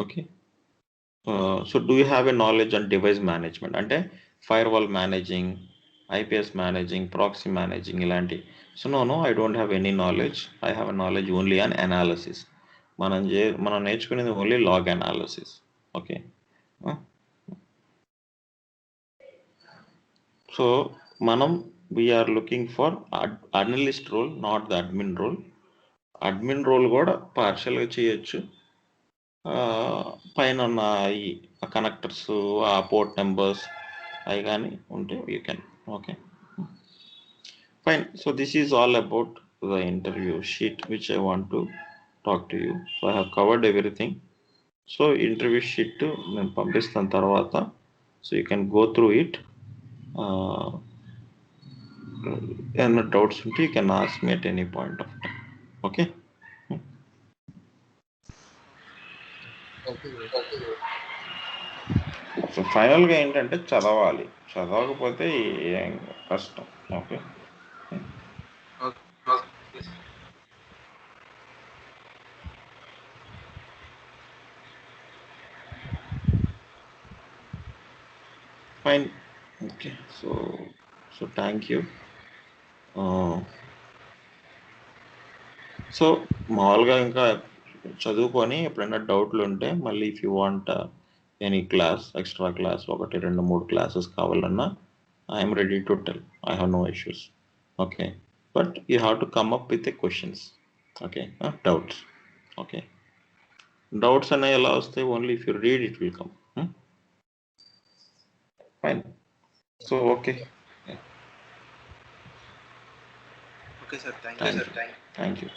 Okay. So do you have a knowledge on device management అంటే firewall managing, IPS managing, proxy managing ఇలాంటి. So no, I don't have any knowledge. I have a knowledge only on analysis. మనం నేర్చుకునేది only log analysis. Okay. So మనం we're looking for analyst role, not the admin role. Admin role కూడా పార్షియల్గా చేయొచ్చు. పైన ఉన్న ఈ కనెక్టర్స్, ఆ పోర్ట్ నెంబర్స్ అవి కానీ ఉంటే you can. Okay, fine. So this is all about the interview sheet which I want to talk to you. So I have covered everything. So interview sheet నేను పంపిస్తాను తర్వాత, so you can go through it. ఏమైనా doubts ఉంటే you can ask me at any point of time. Okay. So ఫైనల్గా ఏంటంటే చదవాలి, చదవకపోతే ఏం కష్టం. Okay. Fine. Okay. So thank you. So మామూలుగా ఇంకా చదువుకొని ఎప్పుడైనా డౌట్లు ఉంటే మళ్ళీ if you want any class, extra class, 1, 2, 3 classes కావాలన్నా I'm ready to tell. I have no issues. Okay. But you have to come up with a questions. Okay. Doubts. Okay. Doubts అనేవి ఎలా వస్తాయి? Only if you read it will come. Fine. So okay. Okay sir, thank you. Thank you.